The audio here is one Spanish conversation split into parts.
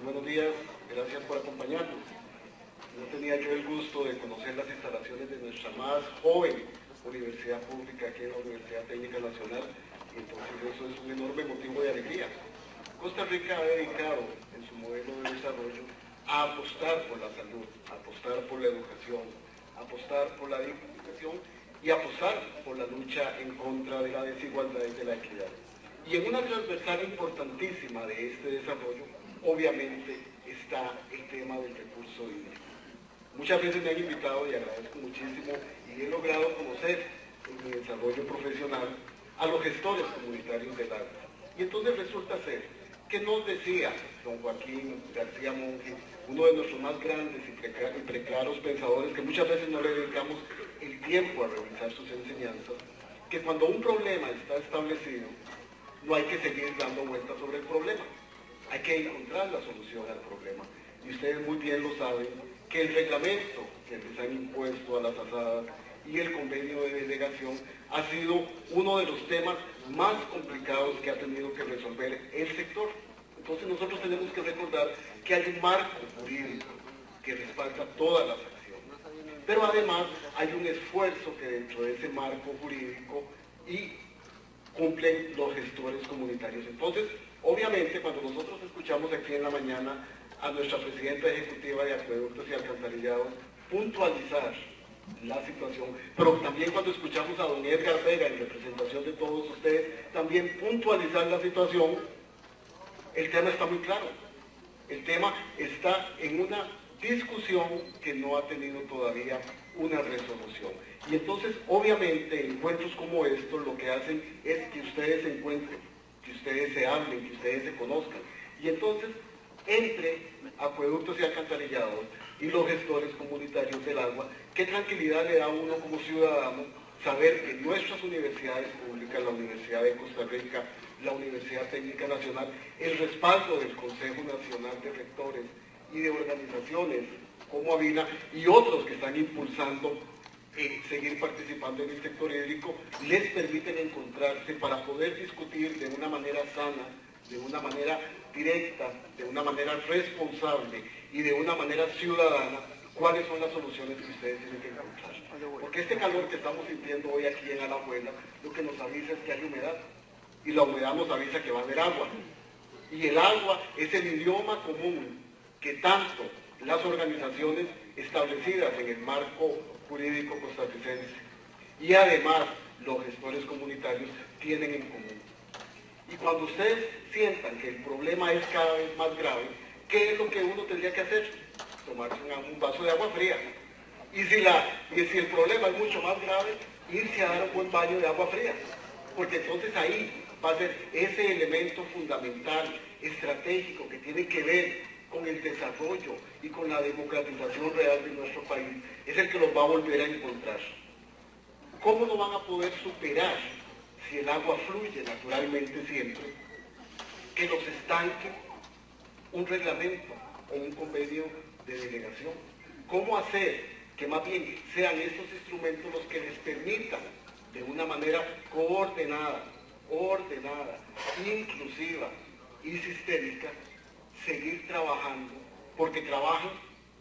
Muy buenos días, gracias por acompañarnos. Yo tenía yo el gusto de conocer las instalaciones de nuestra más joven universidad pública aquí en la Universidad Técnica Nacional, y entonces eso es un enorme motivo de alegría. Costa Rica ha dedicado en su modelo de desarrollo a apostar por la salud, a apostar por la educación, a apostar por la dignificación y a apostar por la lucha en contra de la desigualdad y de la equidad. Y en una transversal importantísima de este desarrollo, obviamente, está el tema del recurso hídrico. Muchas veces me han invitado, y agradezco muchísimo, y he logrado conocer en mi desarrollo profesional a los gestores comunitarios del agua. Y entonces resulta ser que nos decía don Joaquín García Monge, uno de nuestros más grandes y preclaros pensadores, que muchas veces no le dedicamos el tiempo a revisar sus enseñanzas, que cuando un problema está establecido, no hay que seguir dando vueltas sobre el problema, hay que encontrar la solución al problema. Y ustedes muy bien lo saben, que el reglamento que les han impuesto a las asadas y el convenio de delegación ha sido uno de los temas más complicados que ha tenido que resolver el sector. Entonces nosotros tenemos que recordar que hay un marco jurídico que respalda todas las acciones. Pero además hay un esfuerzo que dentro de ese marco jurídico y cumplen los gestores comunitarios. Entonces, obviamente, cuando nosotros escuchamos aquí en la mañana a nuestra presidenta ejecutiva de Acueductos y Alcantarillados puntualizar la situación, pero también cuando escuchamos a don Edgar Vega en representación de todos ustedes, también puntualizar la situación, el tema está muy claro. El tema está en una discusión que no ha tenido todavía una resolución. Y entonces, obviamente, encuentros como estos lo que hacen es que ustedes se encuentren, que ustedes se hablen, que ustedes se conozcan. Y entonces, entre Acueductos y Alcantarillados y los gestores comunitarios del agua, qué tranquilidad le da a uno como ciudadano saber que nuestras universidades públicas, la Universidad de Costa Rica, la Universidad Técnica Nacional, el respaldo del Consejo Nacional de Rectores y de organizaciones como Avina y otros que están impulsando seguir participando en el sector hídrico, les permiten encontrarse para poder discutir de una manera sana, de una manera directa, de una manera responsable y de una manera ciudadana cuáles son las soluciones que ustedes tienen que encontrar. Porque este calor que estamos sintiendo hoy aquí en Alajuela, lo que nos avisa es que hay humedad, y la humedad nos avisa que va a haber agua. Y el agua es el idioma común que tanto las organizaciones establecidas en el marco jurídico costarricense y además los gestores comunitarios tienen en común. Y cuando ustedes sientan que el problema es cada vez más grave, ¿qué es lo que uno tendría que hacer? Tomarse un vaso de agua fría. Y si el problema es mucho más grave, irse a dar un buen baño de agua fría. Porque entonces ahí va a ser ese elemento fundamental, estratégico, que tiene que ver con el desarrollo y con la democratización real de nuestro país, es el que los va a volver a encontrar. ¿Cómo no van a poder superar, si el agua fluye naturalmente siempre, que los estanque un reglamento o un convenio de delegación? ¿Cómo hacer que más bien sean estos instrumentos los que les permitan de una manera coordinada, ordenada, inclusiva y sistémica, seguir trabajando, porque trabajan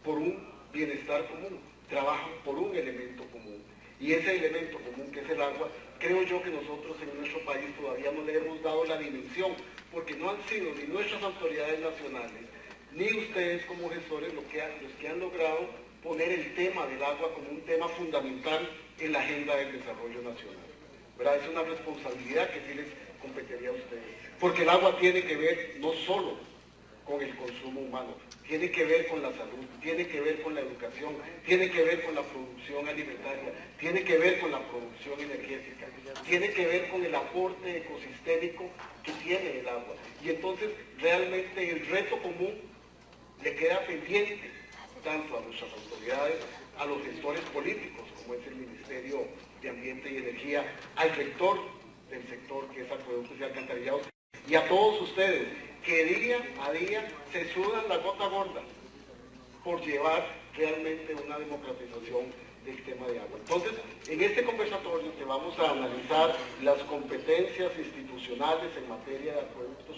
por un bienestar común, trabajan por un elemento común? Y ese elemento común, que es el agua, creo yo que nosotros en nuestro país todavía no le hemos dado la dimensión, porque no han sido ni nuestras autoridades nacionales, ni ustedes como gestores los que han logrado poner el tema del agua como un tema fundamental en la agenda del desarrollo nacional. ¿Verdad? Es una responsabilidad que sí les competiría a ustedes, porque el agua tiene que ver no solo con el consumo humano, tiene que ver con la salud, tiene que ver con la educación, tiene que ver con la producción alimentaria, tiene que ver con la producción energética, tiene que ver con el aporte ecosistémico que tiene el agua. Y entonces realmente el reto común le queda pendiente tanto a nuestras autoridades, a los gestores políticos, como es el Ministerio de Ambiente y Energía, al rector del sector, que es Acueductos y Alcantarillados, y a todos ustedes, que día a día se sudan la gota gorda por llevar realmente una democratización del tema de agua. Entonces, en este conversatorio que vamos a analizar las competencias institucionales en materia de acueductos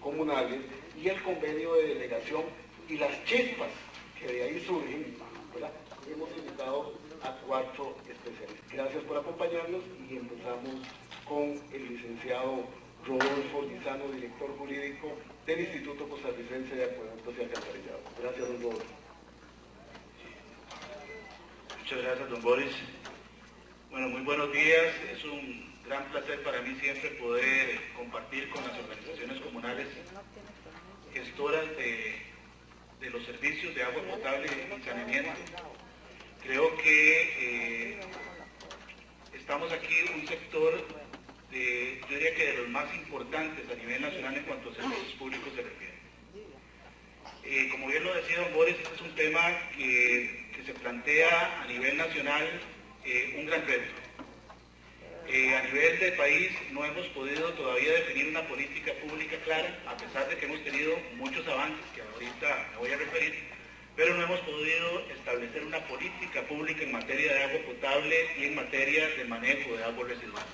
comunales y el convenio de delegación y las chispas que de ahí surgen, ¿verdad? Hemos invitado a 4 especialistas. Gracias por acompañarnos y empezamos con el licenciado Rodolfo Lizano, director jurídico del Instituto Costarricense de Acueductos y Alcantarillados. Gracias, don Rodolfo. Muchas gracias, don Boris. Bueno, muy buenos días. Es un gran placer para mí siempre poder compartir con las organizaciones comunales gestoras de los servicios de agua potable y saneamiento. Creo que estamos aquí un sector, yo diría que de los más importantes a nivel nacional en cuanto a servicios públicos se refiere. Como bien lo decía don Boris, este es un tema que se plantea a nivel nacional un gran reto. A nivel de país no hemos podido todavía definir una política pública clara, a pesar de que hemos tenido muchos avances que ahorita me voy a referir, pero no hemos podido establecer una política pública en materia de agua potable y en materia de manejo de aguas residuales.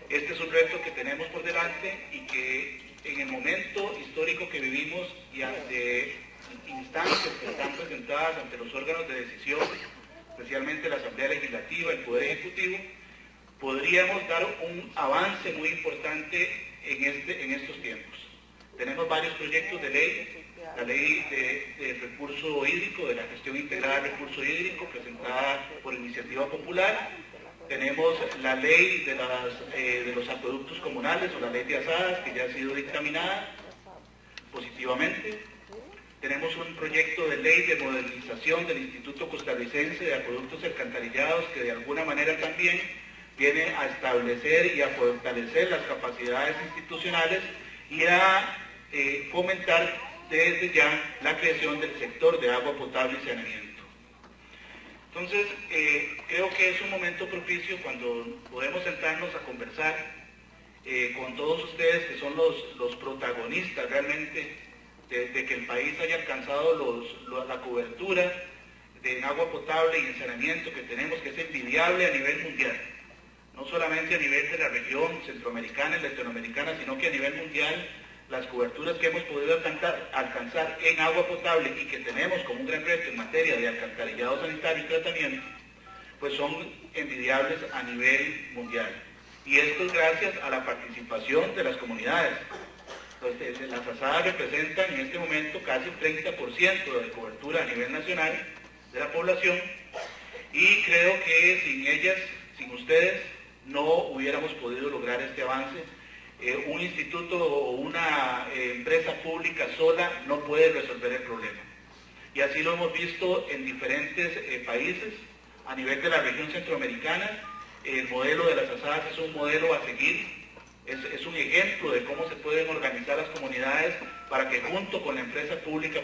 Este es un reto que tenemos por delante y que en el momento histórico que vivimos y ante instancias que están presentadas ante los órganos de decisión, especialmente la Asamblea Legislativa, el Poder Ejecutivo, podríamos dar un avance muy importante en estos tiempos. Tenemos varios proyectos de ley, la ley de recurso hídrico, de la gestión integrada del recurso hídrico, presentada por iniciativa popular. Tenemos la ley de los acueductos comunales, o la ley de asadas, que ya ha sido dictaminada positivamente. Tenemos un proyecto de ley de modernización del Instituto Costarricense de Acueductos y Alcantarillados, que de alguna manera también viene a establecer y a fortalecer las capacidades institucionales y a fomentar desde ya la creación del sector de agua potable y saneamiento. Entonces, creo que es un momento propicio cuando podemos sentarnos a conversar con todos ustedes, que son los protagonistas realmente de que el país haya alcanzado la cobertura en agua potable y en saneamiento que tenemos, que es envidiable a nivel mundial. No solamente a nivel de la región centroamericana y latinoamericana, sino que a nivel mundial las coberturas que hemos podido alcanzar en agua potable y que tenemos como un gran reto en materia de alcantarillado sanitario y tratamiento, pues son envidiables a nivel mundial. Y esto es gracias a la participación de las comunidades. Entonces, las asadas representan en este momento casi el 30% de cobertura a nivel nacional de la población, y creo que sin ellas, sin ustedes, no hubiéramos podido lograr este avance. Un instituto o una empresa pública sola no puede resolver el problema. Y así lo hemos visto en diferentes países. A nivel de la región centroamericana, el modelo de las asadas es un modelo a seguir. Es un ejemplo de cómo se pueden organizar las comunidades para que junto con la empresa pública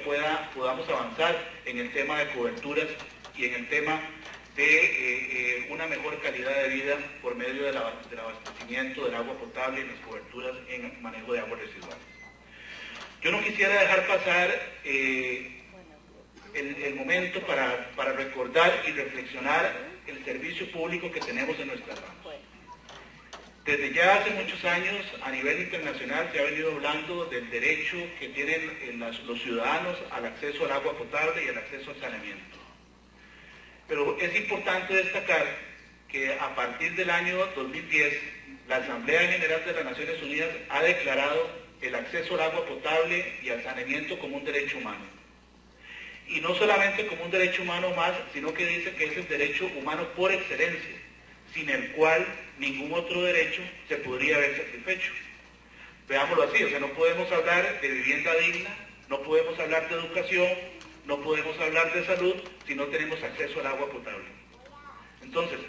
podamos avanzar en el tema de coberturas y en el tema de una mejor calidad de vida por medio del abastecimiento del agua potable y las coberturas en manejo de aguas residuales. Yo no quisiera dejar pasar el momento para recordar y reflexionar el servicio público que tenemos en nuestras manos. Desde ya hace muchos años, a nivel internacional, se ha venido hablando del derecho que tienen los ciudadanos al acceso al agua potable y al acceso al saneamiento. Pero es importante destacar que a partir del año 2010, la Asamblea General de las Naciones Unidas ha declarado el acceso al agua potable y al saneamiento como un derecho humano. Y no solamente como un derecho humano más, sino que dice que es el derecho humano por excelencia, sin el cual ningún otro derecho se podría ver satisfecho. Veámoslo así, o sea, no podemos hablar de vivienda digna, no podemos hablar de educación, no podemos hablar de salud si no tenemos acceso al agua potable. Entonces,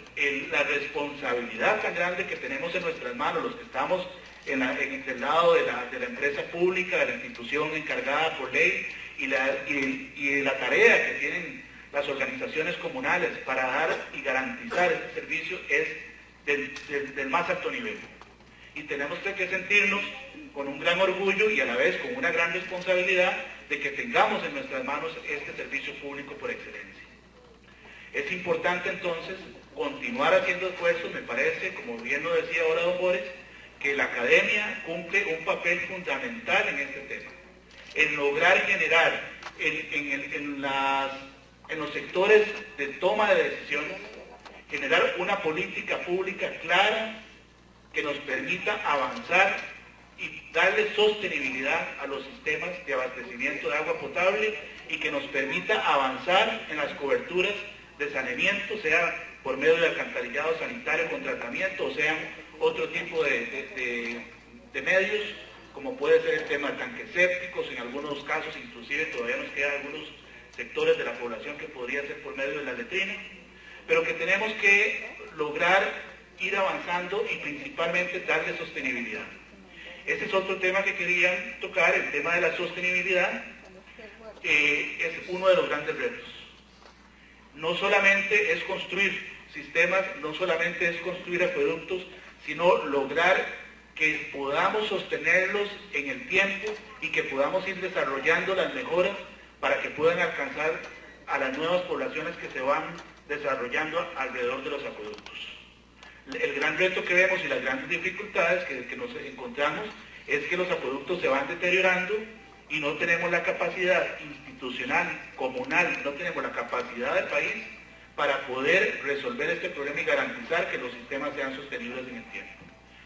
la responsabilidad tan grande que tenemos en nuestras manos, los que estamos en el lado de la empresa pública, de la institución encargada por ley, y la tarea que tienen las organizaciones comunales para dar y garantizar este servicio es del más alto nivel. Y tenemos que sentirnos con un gran orgullo y a la vez con una gran responsabilidad de que tengamos en nuestras manos este servicio público por excelencia. Es importante entonces continuar haciendo esfuerzos, me parece, como bien lo decía ahora don Boris, que la academia cumple un papel fundamental en este tema, en lograr generar en los sectores de toma de decisiones, generar una política pública clara que nos permita avanzar y darle sostenibilidad a los sistemas de abastecimiento de agua potable y que nos permita avanzar en las coberturas de saneamiento, sea por medio de alcantarillado sanitario con tratamiento o sean otro tipo de medios, como puede ser el tema de tanques sépticos, en algunos casos inclusive todavía nos quedan algunos sectores de la población que podría ser por medio de la letrina, pero que tenemos que lograr ir avanzando y principalmente darle sostenibilidad. Ese es otro tema que querían tocar, el tema de la sostenibilidad, es uno de los grandes retos. No solamente es construir sistemas, no solamente es construir acueductos, sino lograr que podamos sostenerlos en el tiempo y que podamos ir desarrollando las mejoras para que puedan alcanzar a las nuevas poblaciones que se van desarrollando alrededor de los acueductos. El gran reto que vemos y las grandes dificultades que nos encontramos es que los acueductos se van deteriorando y no tenemos la capacidad institucional, comunal, no tenemos la capacidad del país para poder resolver este problema y garantizar que los sistemas sean sostenibles en el tiempo.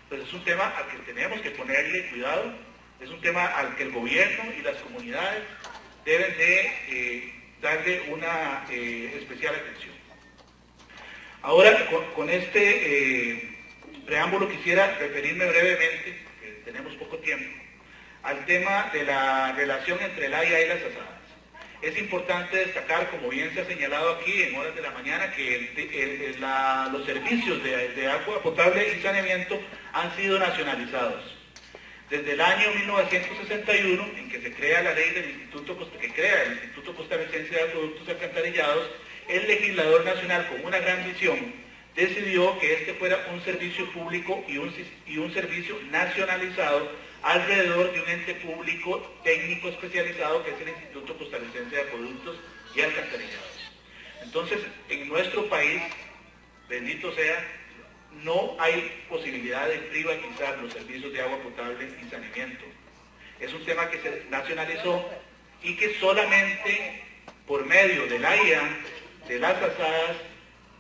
Entonces es un tema al que tenemos que ponerle cuidado, es un tema al que el gobierno y las comunidades deben de darle una especial atención. Ahora, con este preámbulo quisiera referirme brevemente, que tenemos poco tiempo, al tema de la relación entre el AIA y las asadas. Es importante destacar, como bien se ha señalado aquí en horas de la mañana, que los servicios de agua potable y saneamiento han sido nacionalizados. Desde el año 1961, en que se crea la ley del Instituto Costarricense de Acueductos y Alcantarillados, el legislador nacional, con una gran visión, decidió que este fuera un servicio público y un servicio nacionalizado alrededor de un ente público técnico especializado que es el Instituto Costarricense de Acueductos y Alcantarillados. Entonces, en nuestro país, bendito sea, no hay posibilidad de privatizar los servicios de agua potable y saneamiento. Es un tema que se nacionalizó y que solamente por medio del AIA, de las asadas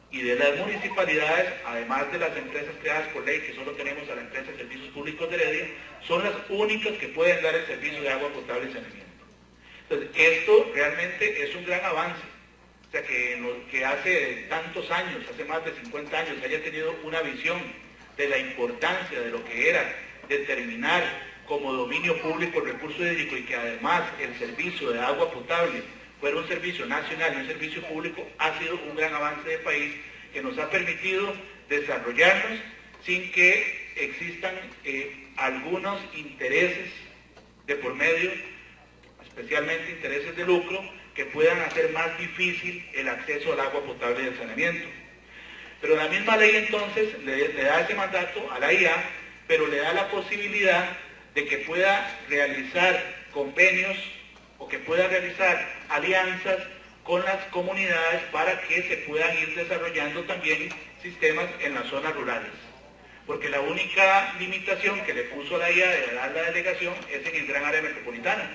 y de las municipalidades, además de las empresas creadas por ley, que solo tenemos a la empresa de Servicios Públicos de Heredia, son las únicas que pueden dar el servicio de agua potable y saneamiento. Entonces, esto realmente es un gran avance. O sea, que hace tantos años, hace más de 50 años, haya tenido una visión de la importancia de lo que era determinar como dominio público el recurso hídrico y que además el servicio de agua potable fuera un servicio nacional y un servicio público, ha sido un gran avance del país que nos ha permitido desarrollarnos sin que existan algunos intereses de por medio, especialmente intereses de lucro, que puedan hacer más difícil el acceso al agua potable y al saneamiento. Pero la misma ley entonces le da ese mandato a la IA, pero le da la posibilidad de que pueda realizar convenios o que pueda realizar alianzas con las comunidades para que se puedan ir desarrollando también sistemas en las zonas rurales. Porque la única limitación que le puso a la IA de dar la delegación es en el gran área metropolitana.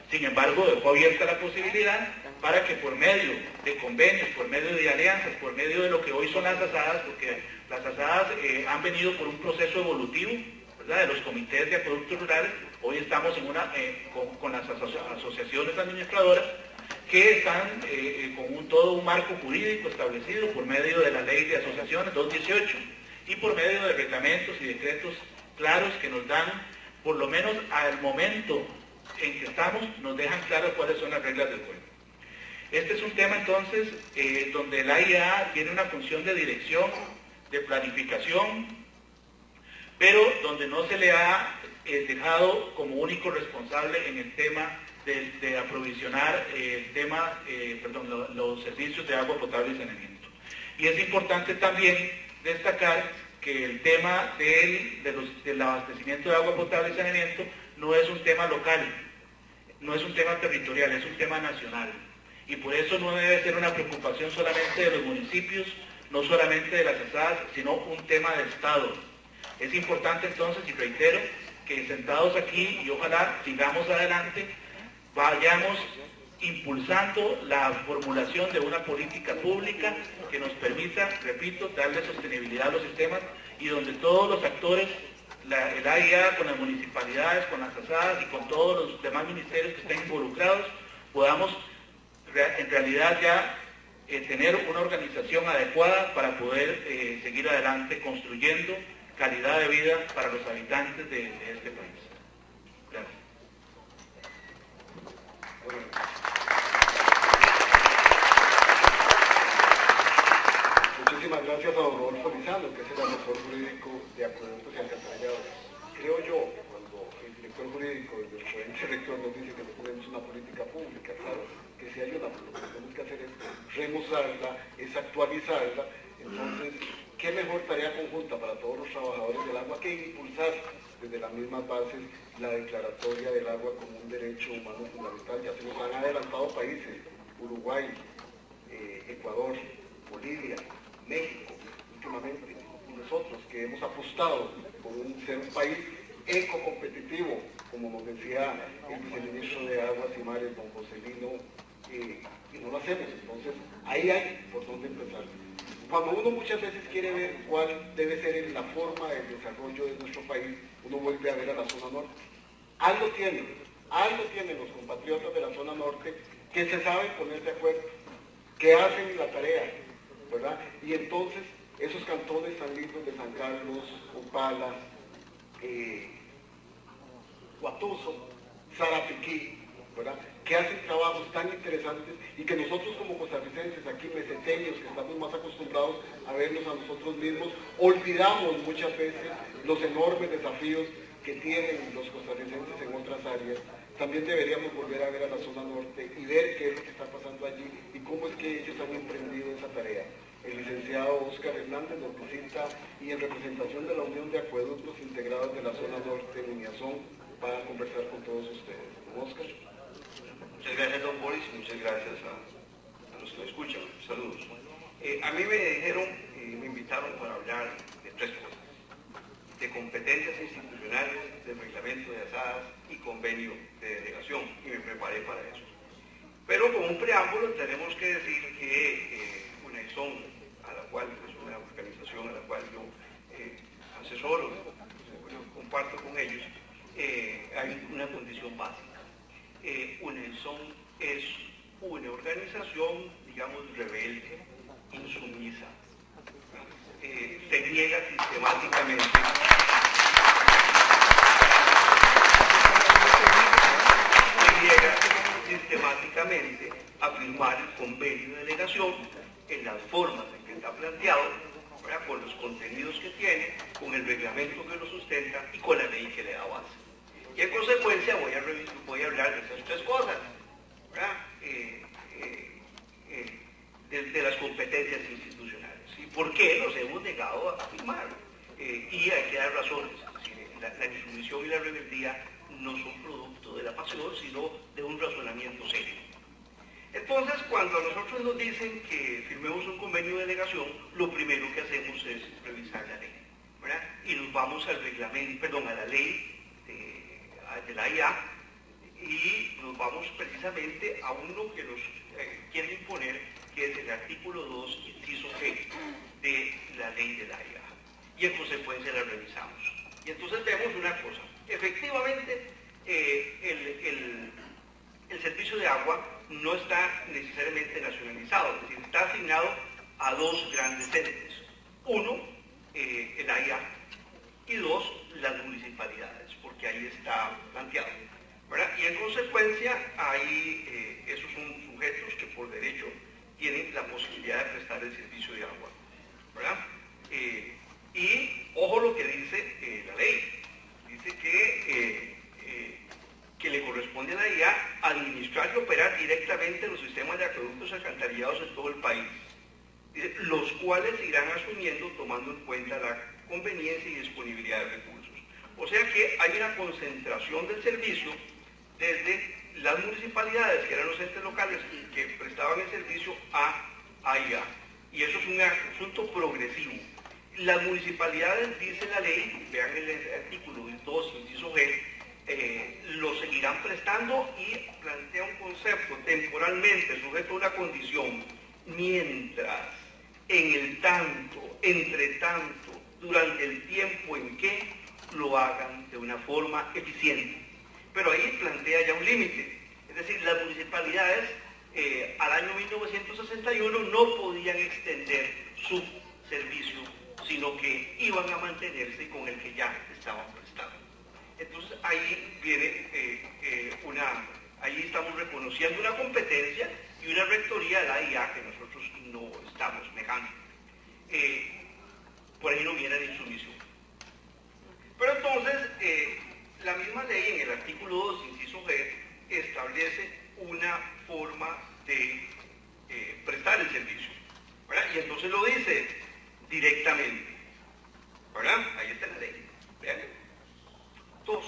Sin embargo, dejó abierta la posibilidad para que por medio de convenios, por medio de alianzas, por medio de lo que hoy son las asadas, porque las asadas han venido por un proceso evolutivo, ¿verdad?, de los comités de acueductos rurales. Hoy estamos en con las asociaciones administradoras que están con todo un marco jurídico establecido por medio de la ley de asociaciones 218 y por medio de reglamentos y decretos claros que nos dan, por lo menos al momento en que estamos, nos dejan claro cuáles son las reglas del juego. Este es un tema entonces donde la AIA tiene una función de dirección, de planificación, pero donde no se le ha dejado como único responsable en el tema de aprovisionar los servicios de agua potable y saneamiento. Y es importante también destacar que el tema del abastecimiento de agua potable y saneamiento no es un tema local, no es un tema territorial, es un tema nacional. Y por eso no debe ser una preocupación solamente de los municipios, no solamente de las asadas, sino un tema de Estado. Es importante entonces, y reitero, que sentados aquí y ojalá sigamos adelante, vayamos impulsando la formulación de una política pública que nos permita, repito, darle sostenibilidad a los sistemas y donde todos los actores, el AIA con las municipalidades, con las asadas y con todos los demás ministerios que estén involucrados, podamos en realidad ya tener una organización adecuada para poder seguir adelante construyendo calidad de vida para los habitantes de este país. Gracias. Muchísimas gracias a don Rodolfo Lizano, que es el asesor jurídico de Acueductos y Alcantarillados. Creo yo, cuando el director jurídico del nuestro rector nos dice que no tenemos una política pública, claro, que si hay una, lo que tenemos que hacer es remozarla, es actualizarla. Entonces, ¿qué mejor tarea conjunta para todos los trabajadores del agua que impulsar desde las mismas bases la declaratoria del agua como un derecho humano fundamental? Ya se nos han adelantado países, Uruguay, Ecuador, Bolivia, México, últimamente, y nosotros que hemos apostado por ser un país ecocompetitivo, como nos decía el viceministro de Aguas y Mares, don Joselino, y no lo hacemos. Entonces, ahí hay por dónde empezar. Cuando uno muchas veces quiere ver cuál debe ser la forma del desarrollo de nuestro país, uno vuelve a ver a la zona norte. Algo tienen los compatriotas de la zona norte que se saben poner de acuerdo, que hacen la tarea, ¿verdad? Y entonces esos cantones tan lindos de San Carlos, Opala, Huatuso, Sarapiquí, ¿verdad?, que hacen trabajos tan interesantes y que nosotros como costarricenses, aquí meseteños, que estamos más acostumbrados a vernos a nosotros mismos, olvidamos muchas veces los enormes desafíos que tienen los costarricenses en otras áreas. También deberíamos volver a ver a la zona norte y ver qué es lo que está pasando allí y cómo es que ellos han emprendido esa tarea. El licenciado Óscar Hernández nos visita y en representación de la Unión de Acueductos Integrados de la Zona Norte de Uniazón va a conversar con todos ustedes. Óscar. Muchas gracias, don Boris, y muchas gracias a los que me escuchan. Saludos. A mí me dijeron, me invitaron para hablar de tres cosas: de competencias institucionales, de reglamento de asadas y convenio de delegación, y me preparé para eso. Pero como un preámbulo tenemos que decir que UNAIZON, a la cual es una organización a la cual yo asesoro, comparto con ellos, hay una condición básica. UNAIZON es una organización, digamos, rebelde, insumisa, se niega sistemáticamente a firmar el convenio de delegación en las formas en que está planteado, ¿verdad?, con los contenidos que tiene, con el reglamento que lo sustenta y con la ley que le da base. Y en consecuencia voy a hablar de esas tres cosas, ¿verdad?, de las competencias institucionales. ¿Y por qué nos hemos negado a firmar? Y hay que dar razones. Es decir, la insumisión y la rebeldía no son producto de la pasión, sino de un razonamiento serio. Entonces, cuando a nosotros nos dicen que firmemos un convenio de delegación, lo primero que hacemos es revisar la ley, ¿verdad? Y nos vamos al reglamento, a la ley de la AIA, y nos vamos precisamente a uno que nos quiere imponer, que es el artículo 2, inciso G, de la ley de la AIA. Y en consecuencia la revisamos. Y entonces vemos una cosa: efectivamente, el servicio de agua no está necesariamente nacionalizado, es decir, está asignado a dos grandes entes. Uno, el AIA, y dos, las municipalidades, porque ahí está planteado, ¿verdad? Y en consecuencia, ahí esos son sujetos que por derecho tienen la posibilidad de prestar el servicio de agua, ¿verdad? Y ojo lo que dice la ley. Dice que le corresponde a la IA administrar y operar directamente los sistemas de acueductos alcantarillados en todo el país, dice, los cuales se irán asumiendo tomando en cuenta la conveniencia y disponibilidad de recursos. O sea que hay una concentración del servicio desde las municipalidades, que eran los entes locales que prestaban el servicio, a AIA. Y eso es un asunto progresivo. Las municipalidades, dice la ley, vean el artículo 2, inciso G, lo seguirán prestando y plantea un concepto temporalmente sujeto a una condición, mientras, en el tanto, entre tanto, durante el tiempo en que lo hagan de una forma eficiente. Pero ahí plantea ya un límite, es decir, las municipalidades al año 1961 no podían extender su servicio, sino que iban a mantenerse con el que ya estaban prestando. Entonces ahí viene ahí estamos reconociendo una competencia y una rectoría de la AIA que nosotros no estamos negando. Por ahí no viene la insumisión. Pero entonces, la misma ley en el artículo 2, inciso G, establece una forma de prestar el servicio, ¿verdad? Y entonces lo dice directamente, ¿verdad? Ahí está la ley. Vean. 2.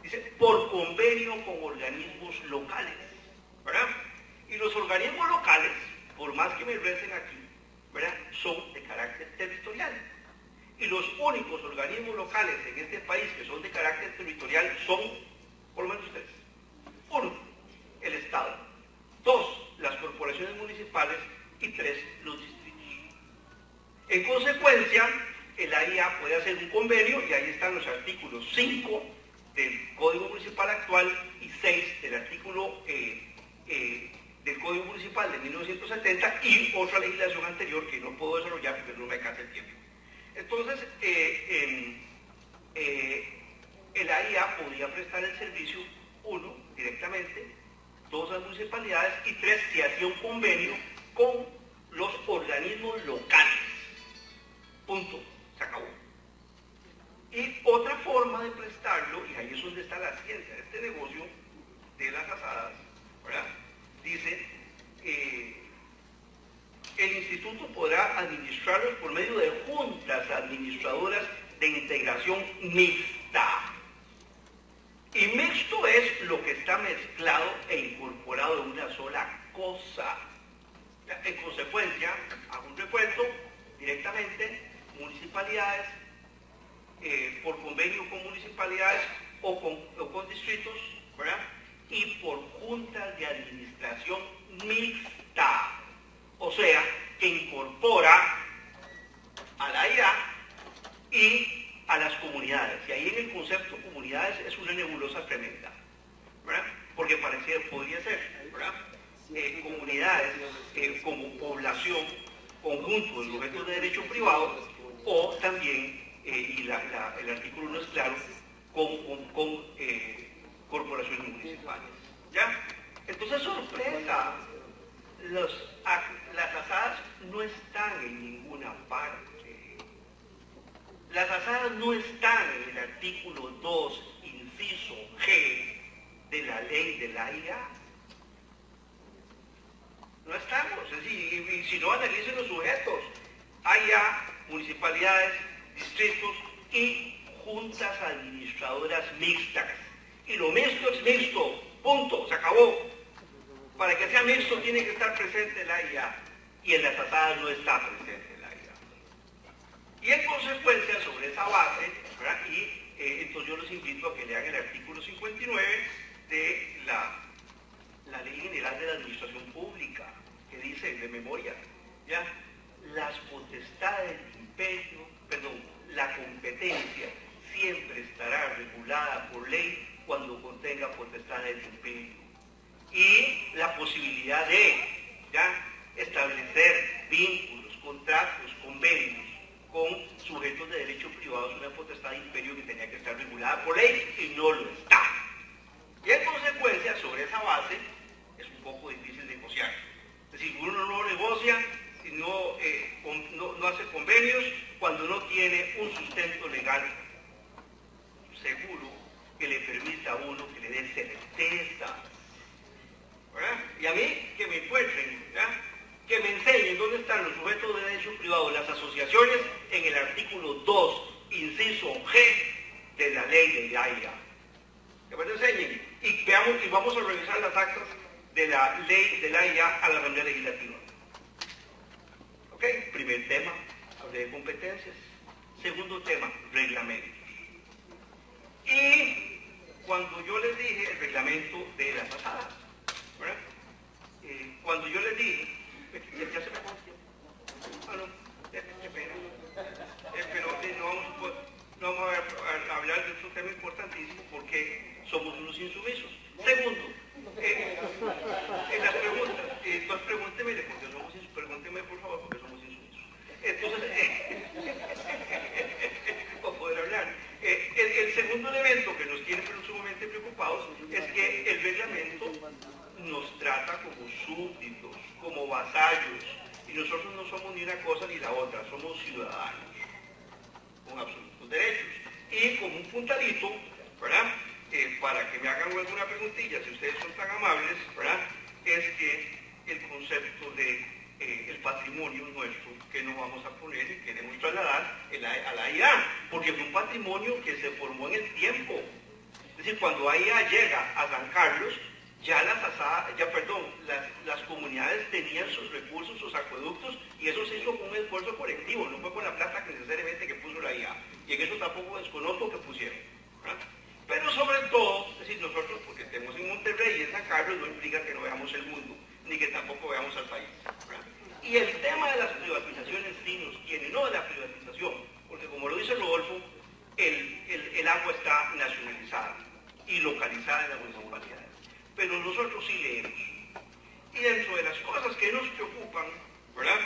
Dice, por convenio con organismos locales, ¿verdad? Y los organismos locales, por más que me recen aquí, ¿verdad?, son de carácter territorial. Y los únicos organismos locales en este país que son de carácter territorial son, por lo menos 3. 1, el Estado. 2, las corporaciones municipales. Y 3, los distritos. En consecuencia, el AIA puede hacer un convenio, y ahí están los artículos 5 del Código Municipal actual y 6 del artículo del Código Municipal de 1970 y otra legislación anterior que no puedo desarrollar porque no me alcanza el tiempo. Entonces, el AIA podía prestar el servicio, 1, directamente, 2, a las municipalidades, y 3, si hacía un convenio con los organismos locales. Punto. Se acabó. Y otra forma de prestarlo, y ahí es donde está la ciencia de este negocio de las asadas, ¿verdad? Dice, el instituto podrá administrarlos por medio de juntas administradoras de integración mixta. Y mixto es lo que está mezclado e incorporado en una sola cosa. En consecuencia, hago un recuento directamente, municipalidades, por convenio con municipalidades o con distritos, ¿verdad? Y por juntas de administración mixta. O sea, que incorpora a la AIA y a las comunidades. Y ahí en el concepto comunidades es una nebulosa tremenda, ¿verdad? Porque podría ser, ¿verdad? Comunidades como población, conjunto de sujetos de derecho privado, o también, y el artículo no es claro, con corporaciones municipales. ¿Ya? Entonces, sorpresa, las asadas no están en ninguna parte. Las asadas no están en el artículo 2, inciso G de la ley de la AIA. No estamos, y si no, analicen los sujetos. AIA, municipalidades, distritos y juntas administradoras mixtas. Y lo mixto es mixto, punto, se acabó. Para que sea mixto tiene que estar presente el AIA, y en las asadas no está presente el AIA. Y en consecuencia, sobre esa base, ¿verdad? Entonces yo los invito a que lean el artículo 59 de la Ley General de la Administración Pública, que dice, de memoria, ¿ya? Las potestades del imperio, la competencia siempre estará regulada por ley cuando contenga potestades del imperio. Y la posibilidad de, ¿ya?, establecer vínculos, contratos, convenios con sujetos de derecho privado es una potestad de imperio que tenía que estar regulada por ley y no lo está. Y en consecuencia, sobre esa base, es un poco difícil negociar. Es decir, uno no negocia, no hace convenios cuando no tiene un sustento legal seguro que le permita a uno que le dé certeza. ¿Verdad? Y a mí, que me encuentren, ¿verdad?, que me enseñen dónde están los sujetos de derecho privado, las asociaciones, en el artículo 2, inciso G de la ley de la AIA. Que me lo enseñen y veamos, y vamos a revisar las actas de la ley de la AIA a la Asamblea Legislativa. ¿Ok? Primer tema. de competencias. Segundo tema, reglamentos. Y cuando yo les dije el reglamento de las asadas, ¿verdad? Cuando yo les dije, ya se me acabó el tiempo. Ah, no, qué pena. Pero no vamos a hablar de otro tema importantísimo porque somos unos insumisos. Segundo, en las preguntas, entonces pregúnteme por favor porque somos insumisos. Entonces, para poder hablar. El segundo elemento que nos tiene sumamente preocupados es que el reglamento nos trata como súbditos, como vasallos, y nosotros no somos ni una cosa ni la otra, somos ciudadanos con absolutos derechos. Y como un puntadito, ¿verdad? Para que me hagan alguna preguntilla, si ustedes son tan amables, ¿verdad? Es que el concepto de el patrimonio nuestro que nos vamos a poner y queremos trasladar a la IA, porque es un patrimonio que se formó en el tiempo. Es decir, cuando AIA llega a San Carlos, ya las comunidades tenían sus recursos, sus acueductos, y eso se hizo con un esfuerzo colectivo, no fue con la plata que necesariamente que puso la IA. Y en eso tampoco desconozco que pusieron, ¿verdad? Pero sobre todo, es decir, nosotros, porque estemos en Monterrey y en San Carlos, no implica que no veamos el mundo, ni que tampoco veamos al país, ¿verdad? Y el tema de las privatizaciones sí nos tiene, no de la privatización, porque como lo dice Rodolfo, el agua está nacionalizada y localizada en las municipalidades. Pero nosotros sí leemos. Y dentro de las cosas que nos preocupan, ¿verdad?,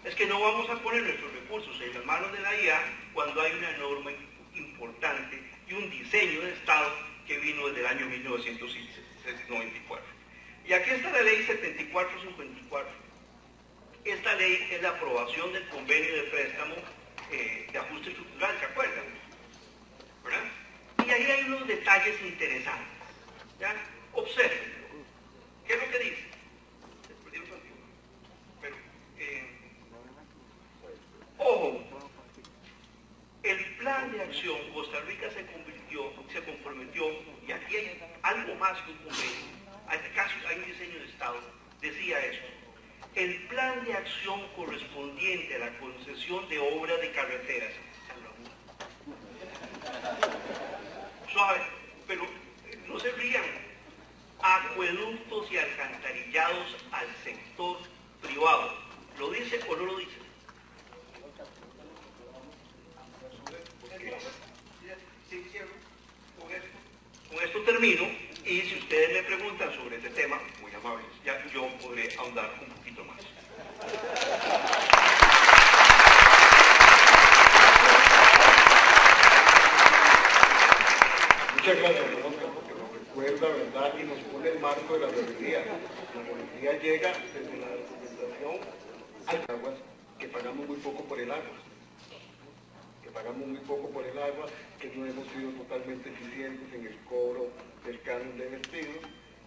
es que no vamos a poner nuestros recursos en las manos de la IA cuando hay una norma importante y un diseño de Estado que vino desde el año 1994. Y aquí está la ley 7454. Esta ley es la aprobación del convenio de préstamo de ajuste estructural, ¿se acuerdan? ¿Verdad? Y ahí hay unos detalles interesantes, ¿ya? Observen. ¿Qué es lo que dice? Pero, ojo, el plan de acción, Costa Rica se comprometió, y aquí hay algo más que un convenio, hay un diseño de Estado, decía esto: el plan de acción correspondiente a la concesión de obras de carreteras. Suave, pero no se rían. Acueductos y alcantarillados al sector privado. ¿Lo dice o no lo dice? Con esto termino, y si ustedes me preguntan sobre este tema, muy amables, ya yo podré ahondar un poquito más. Muchas gracias, Oscar, porque nos recuerda, ¿verdad?, y nos pone el marco de la rebeldía. La rebeldía llega desde la documentación a las aguas, que pagamos muy poco por el agua. Que no hemos sido totalmente eficientes en el cobro del canon de vertidos,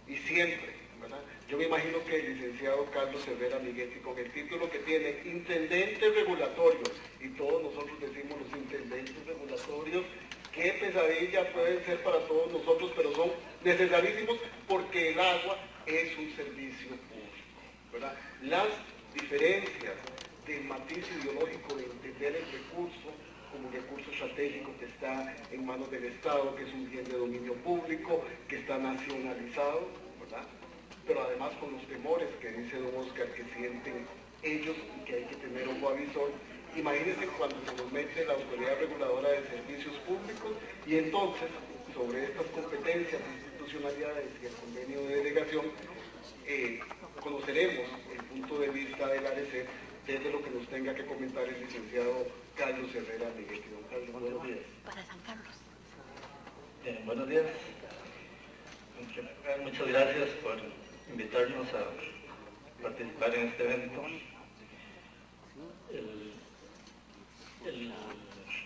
y siempre, ¿verdad? Yo me imagino que el licenciado Carlos Herrera Miguetti, con el título que tiene, Intendentes Regulatorios, y todos nosotros decimos los intendentes regulatorios, qué pesadilla pueden ser para todos nosotros, pero son necesarísimos porque el agua es un servicio público, ¿verdad? Las diferencias del matiz ideológico de entender el recurso como un recurso estratégico que está en manos del Estado, que es un bien de dominio público, que está nacionalizado, ¿verdad? Pero además con los temores que dice don Oscar que sienten ellos y que hay que tener ojo avisor. Imagínense cuando se nos mete la Autoridad Reguladora de Servicios Públicos y entonces sobre estas competencias, institucionalidades y el convenio de delegación conoceremos el punto de vista del ARECEP desde lo que nos tenga que comentar el licenciado Carlos Herrera Miguetti. Don Carlos, buenos días. Para San Carlos. Buenos días. Muchas gracias por invitarnos a participar en este evento.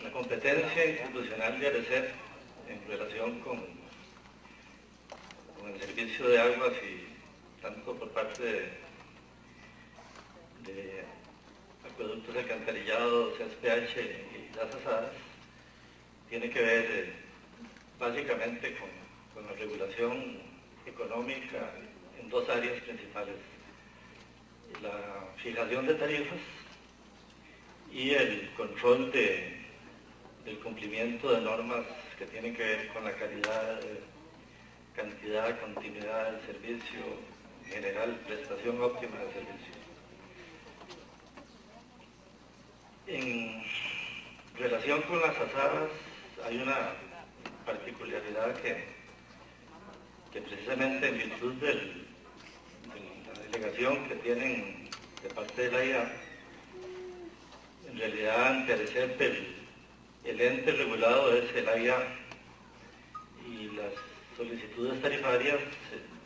La competencia institucional de ARECEP en relación con el servicio de aguas, y tanto por parte de acueductos alcantarillados, SPH y las asadas, tiene que ver básicamente con la regulación económica en dos áreas principales: la fijación de tarifas y el control del cumplimiento de normas que tienen que ver con la calidad, cantidad, continuidad del servicio, en general, prestación óptima del servicio. En relación con las asadas, hay una particularidad que precisamente en virtud de la delegación que tienen de parte de la IA, en realidad ante el ente regulado es el AIA y las solicitudes tarifarias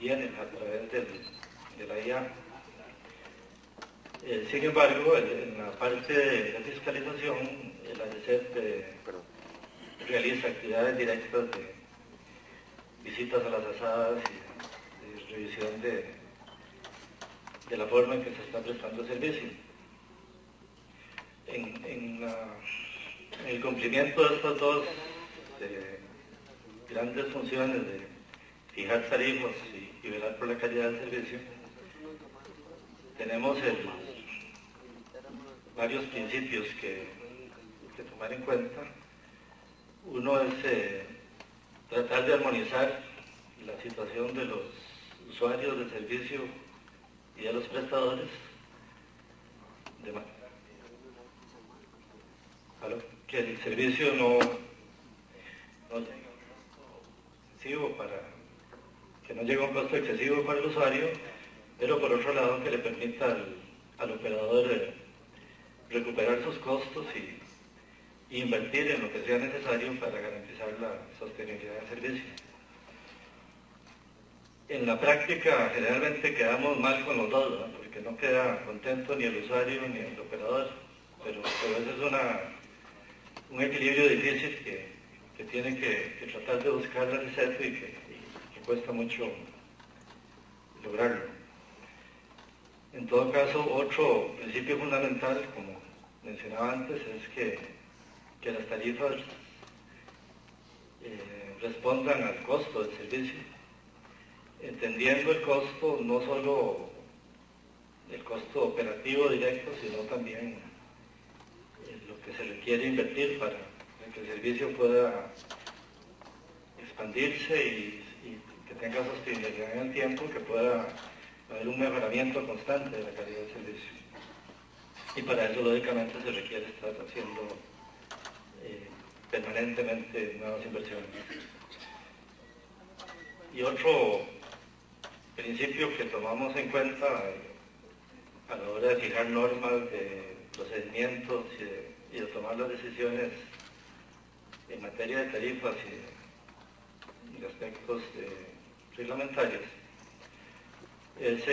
vienen a través de la IA. Sin embargo, en la parte de fiscalización, el ANESET realiza actividades directas de visitas a las asadas y de revisión de la forma en que se está prestando el servicio. En el cumplimiento de estas dos grandes funciones de fijar tarifas y velar por la calidad del servicio, tenemos varios principios que tomar en cuenta. Uno es tratar de armonizar la situación de los usuarios del servicio y de los prestadores de manera que el servicio no llegue a un costo excesivo para el usuario, pero por otro lado que le permita al operador recuperar sus costos y invertir en lo que sea necesario para garantizar la sostenibilidad del servicio. En la práctica generalmente quedamos mal con los dos, ¿no? Porque no queda contento ni el usuario ni el operador, pero ese es un equilibrio difícil que tiene que tratar de buscar la receta y que cuesta mucho lograrlo. En todo caso, otro principio fundamental, como mencionaba antes, es que las tarifas respondan al costo del servicio, entendiendo el costo no solo el costo operativo directo, sino también lo que se le quiere invertir para que el servicio pueda expandirse y que tenga sostenibilidad en el tiempo, que pueda haber un mejoramiento constante de la calidad del servicio. Y para eso, lógicamente, se requiere estar haciendo permanentemente nuevas inversiones. Y otro principio que tomamos en cuenta a la hora de fijar normas de procedimientos y de tomar las decisiones en materia de tarifas y de aspectos reglamentarios es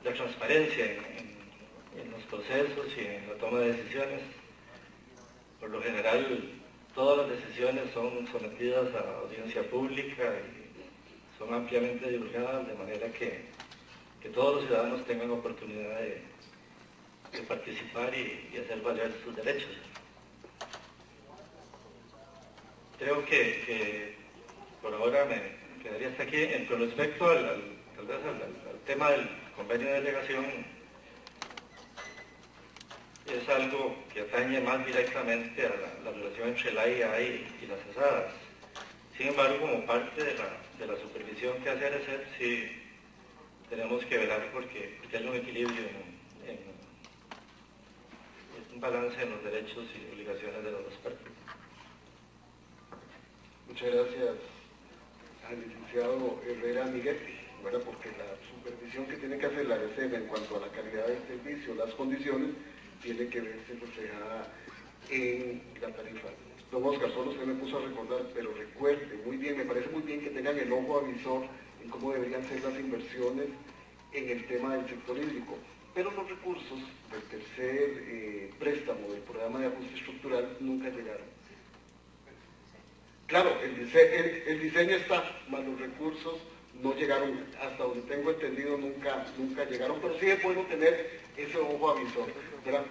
la transparencia en los procesos y en la toma de decisiones. Por lo general, todas las decisiones son sometidas a audiencia pública y son ampliamente divulgadas, de manera que todos los ciudadanos tengan oportunidad de participar y hacer valer sus derechos. Creo que por ahora me quedaría hasta aquí. Con respecto al tema del convenio de delegación, es algo que atañe más directamente a la relación entre la IA y las asadas. Sin embargo, como parte de la supervisión que hace ANESET, sí tenemos que velar porque haya un equilibrio en un balance en los derechos y obligaciones de las dos partes. Muchas gracias al licenciado Herrera Miguetti, ¿verdad? Porque la supervisión que tiene que hacer la ANESET en cuanto a la calidad del servicio, las condiciones, tiene que verse reflejada en la tarifa. Don Oscar, solo usted me puso a recordar, pero recuerde muy bien, me parece muy bien que tengan el ojo avisor en cómo deberían ser las inversiones en el tema del sector hídrico, pero los recursos del tercer préstamo del programa de ajuste estructural nunca llegaron. Claro, el diseño está, mas los recursos no llegaron, hasta donde tengo entendido nunca llegaron, pero sí es bueno tener ese ojo avisor, ¿verdad?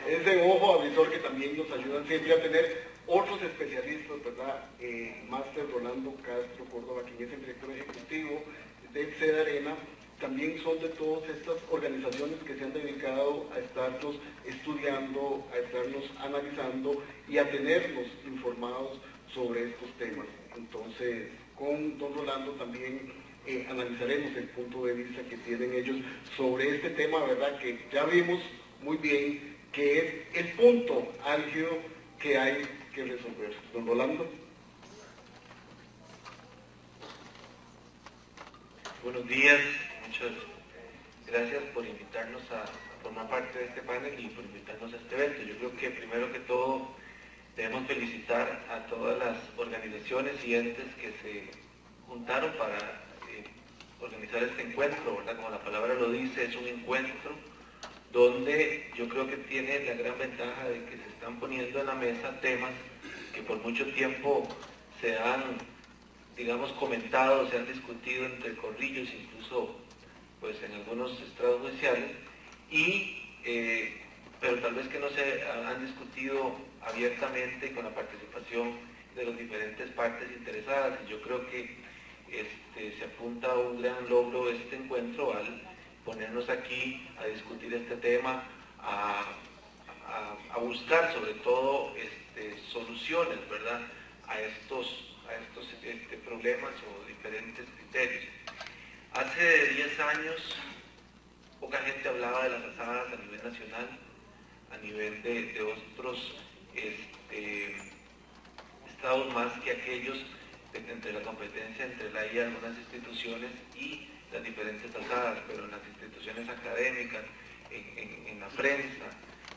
Ese ojo avisor que también nos ayudan siempre a tener otros especialistas, ¿verdad? Máster Rolando Castro Córdoba, quien es el director ejecutivo del CEDARENA, también son de todas estas organizaciones que se han dedicado a estarnos estudiando, a estarnos analizando y a tenernos informados sobre estos temas. Entonces, con don Rolando también analizaremos el punto de vista que tienen ellos sobre este tema, ¿verdad? Que ya vimos muy bien que es el punto álgido que hay que resolver. Don Rolando. Buenos días, muchas gracias por invitarnos a formar parte de este panel y por invitarnos a este evento. Yo creo que primero que todo debemos felicitar a todas las organizaciones y entes que se juntaron para organizar este encuentro, ¿verdad? Como la palabra lo dice, es un encuentro donde yo creo que tiene la gran ventaja de que se están poniendo en la mesa temas que por mucho tiempo se han, digamos, comentado, se han discutido entre corrillos, incluso pues en algunos estrados judiciales, pero tal vez que no se han discutido abiertamente con la participación de las diferentes partes interesadas. Y yo creo que se apunta a un gran logro este encuentro al ponernos aquí a discutir este tema, a buscar sobre todo soluciones, ¿verdad?, a estos problemas o diferentes criterios. Hace 10 años poca gente hablaba de las asadas a nivel nacional, a nivel de otros estados más que aquellos entre la competencia entre la y algunas instituciones y las diferentes asadas, pero en las instituciones académicas, en la prensa,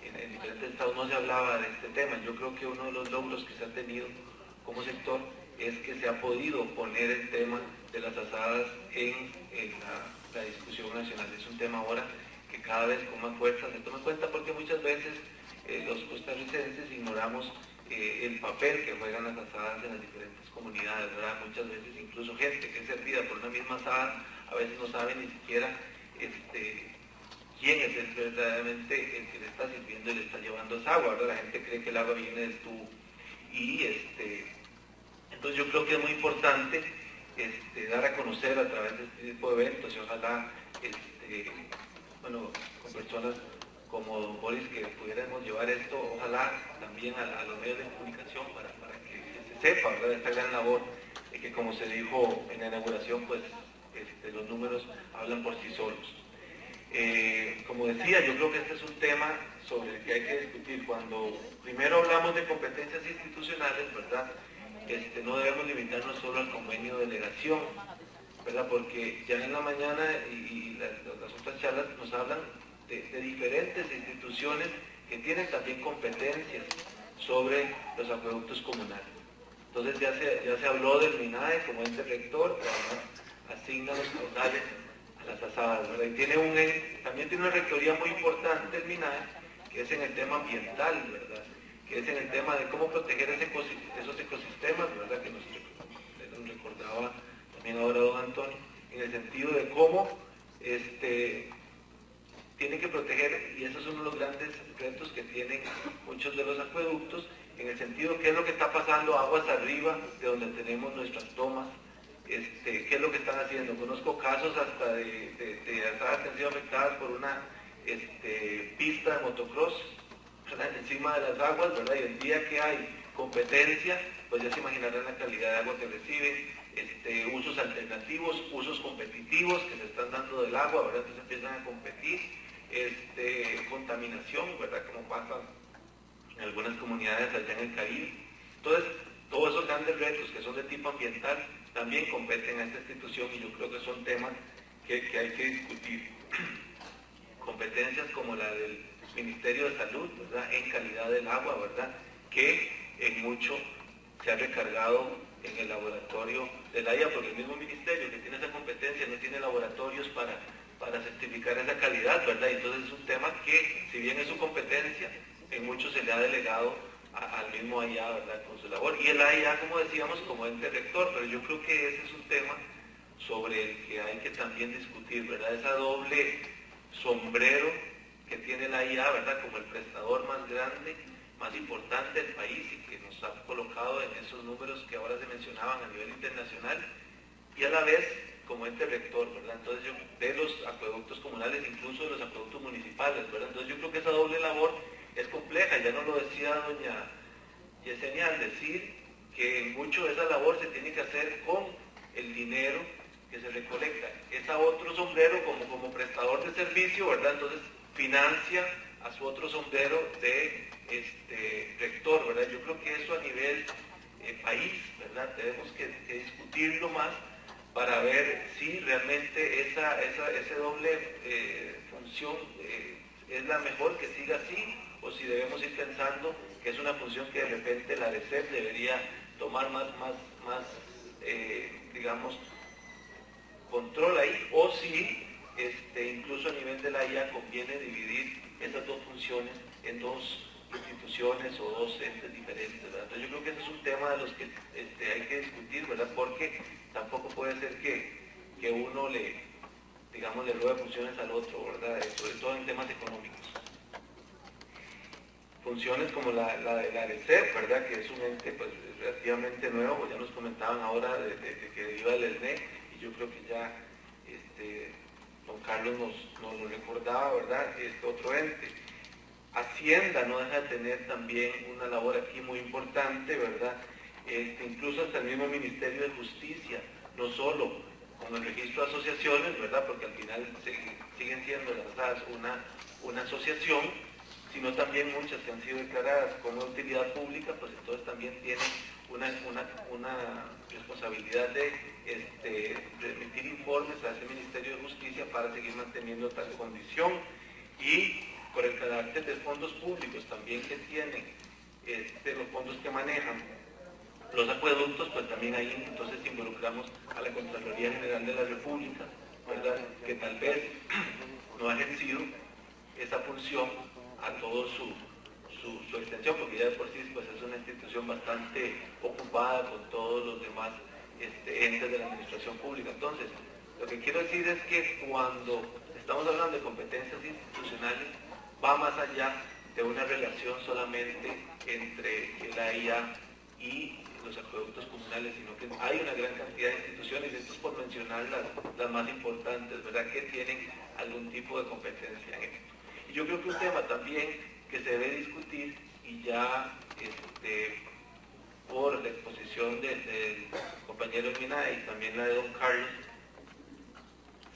en diferentes estados no se hablaba de este tema. Yo creo que uno de los logros que se ha tenido como sector es que se ha podido poner el tema de las asadas en la discusión nacional. Es un tema ahora que cada vez con más fuerza se toma en cuenta, porque muchas veces los costarricenses ignoramos el papel que juegan las asadas en las diferentes comunidades, ¿verdad? Muchas veces incluso gente que es servida por una misma asada a veces no sabe ni siquiera quién es verdaderamente el que le está sirviendo y le está llevando esa agua, ¿verdad? La gente cree que el agua viene del tubo. Y entonces yo creo que es muy importante dar a conocer a través de este tipo de eventos, y ojalá bueno, con personas como don Boris, que pudiéramos llevar esto, ojalá también a los medios de comunicación para que se sepa, ¿verdad?, esta gran labor, de que, como se dijo en la inauguración, pues los números hablan por sí solos. Como decía, yo creo que este es un tema sobre el que hay que discutir. Cuando primero hablamos de competencias institucionales, ¿verdad?, no debemos limitarnos solo al convenio de delegación, ¿verdad?, porque ya en la mañana y las otras charlas nos hablan de diferentes instituciones que tienen también competencias sobre los acueductos comunales. Entonces ya se habló del MINAE como ente rector, que además asigna los caudales a las asadas, ¿verdad? Y también tiene una rectoría muy importante el MINAE, que es en el tema ambiental, ¿verdad?, que es en el tema de cómo proteger esos ecosistemas, ¿verdad?, que nos recordaba también ahora don Antonio, en el sentido de cómo tienen que proteger, y esos son uno de los grandes retos que tienen muchos de los acueductos, en el sentido de qué es lo que está pasando aguas arriba de donde tenemos nuestras tomas, qué es lo que están haciendo. Conozco casos hasta de asadas que han sido afectadas por una pista de motocross, ¿verdad?, encima de las aguas, ¿verdad?, y el día que hay competencia, pues ya se imaginarán la calidad de agua que reciben, usos alternativos, usos competitivos que se están dando del agua, ¿verdad?, entonces empiezan a competir, contaminación, ¿verdad?, como pasa en algunas comunidades allá en el Caribe. Entonces, todos esos grandes retos que son de tipo ambiental también competen a esta institución, y yo creo que son temas que hay que discutir. Competencias como la del Ministerio de Salud, ¿verdad?, en calidad del agua, ¿verdad?, que en mucho se ha recargado en el laboratorio de la IA, porque el mismo ministerio que tiene esa competencia no tiene laboratorios para certificar esa calidad, ¿verdad? Y entonces es un tema que, si bien es su competencia, en mucho se le ha delegado al mismo AIA, ¿verdad?, con su labor. Y el AIA, como decíamos, como ente rector, pero yo creo que ese es un tema sobre el que hay que también discutir, ¿verdad?, esa doble sombrero que tiene la IA, ¿verdad?, como el prestador más grande, más importante del país, y que nos ha colocado en esos números que ahora se mencionaban a nivel internacional, y a la vez como ente rector, ¿verdad? Entonces de los acueductos comunales, incluso de los acueductos municipales, ¿verdad? Entonces yo creo que esa doble labor es compleja, ya nos lo decía doña Yesenia al decir que mucho de esa labor se tiene que hacer con el dinero que se recolecta. Es a otro sombrero como prestador de servicio, ¿verdad? Entonces financia a su otro sombrero de rector, ¿verdad? Yo creo que eso a nivel país, ¿verdad? Tenemos que discutirlo más para ver si realmente esa doble función es la mejor, que siga así, o si debemos ir pensando que es una función que de repente la ARECEP debería tomar más digamos, control ahí, o si incluso a nivel de la IA conviene dividir esas dos funciones en dos instituciones o dos entes diferentes, ¿verdad? Entonces yo creo que ese es un tema de los que hay que discutir, ¿verdad? Porque tampoco puede ser que uno le robe funciones al otro, ¿verdad? Sobre todo en temas económicos. Funciones como la de la ARECEP, ¿verdad? Que es un ente pues, relativamente nuevo, pues ya nos comentaban ahora de que deriva del SNE, y yo creo que ya don Carlos nos lo recordaba, ¿verdad? Otro ente. Hacienda no deja de tener también una labor aquí muy importante, ¿verdad? Incluso hasta el mismo Ministerio de Justicia, no solo con el registro de asociaciones, ¿verdad? Porque al final siguen siendo las una asociación, sino también muchas que han sido declaradas como utilidad pública, pues entonces también tienen una responsabilidad de remitir informes a ese Ministerio de Justicia para seguir manteniendo tal condición, y por el carácter de fondos públicos también que tienen los fondos que manejan los acueductos, pues también ahí entonces involucramos a la Contraloría General de la República, ¿verdad? Que tal vez no ha ejercido esa función a todo su extensión, porque ya de por sí pues, es una institución bastante ocupada con todos los demás entes de la administración pública. Entonces, lo que quiero decir es que cuando estamos hablando de competencias institucionales, va más allá de una relación solamente entre la IA y los acueductos comunales, sino que hay una gran cantidad de instituciones, y esto es por mencionar las más importantes, ¿verdad?, que tienen algún tipo de competencia en esto. Y yo creo que un tema también que se debe discutir, y ya por la exposición del compañero Mina y también la de don Carlos,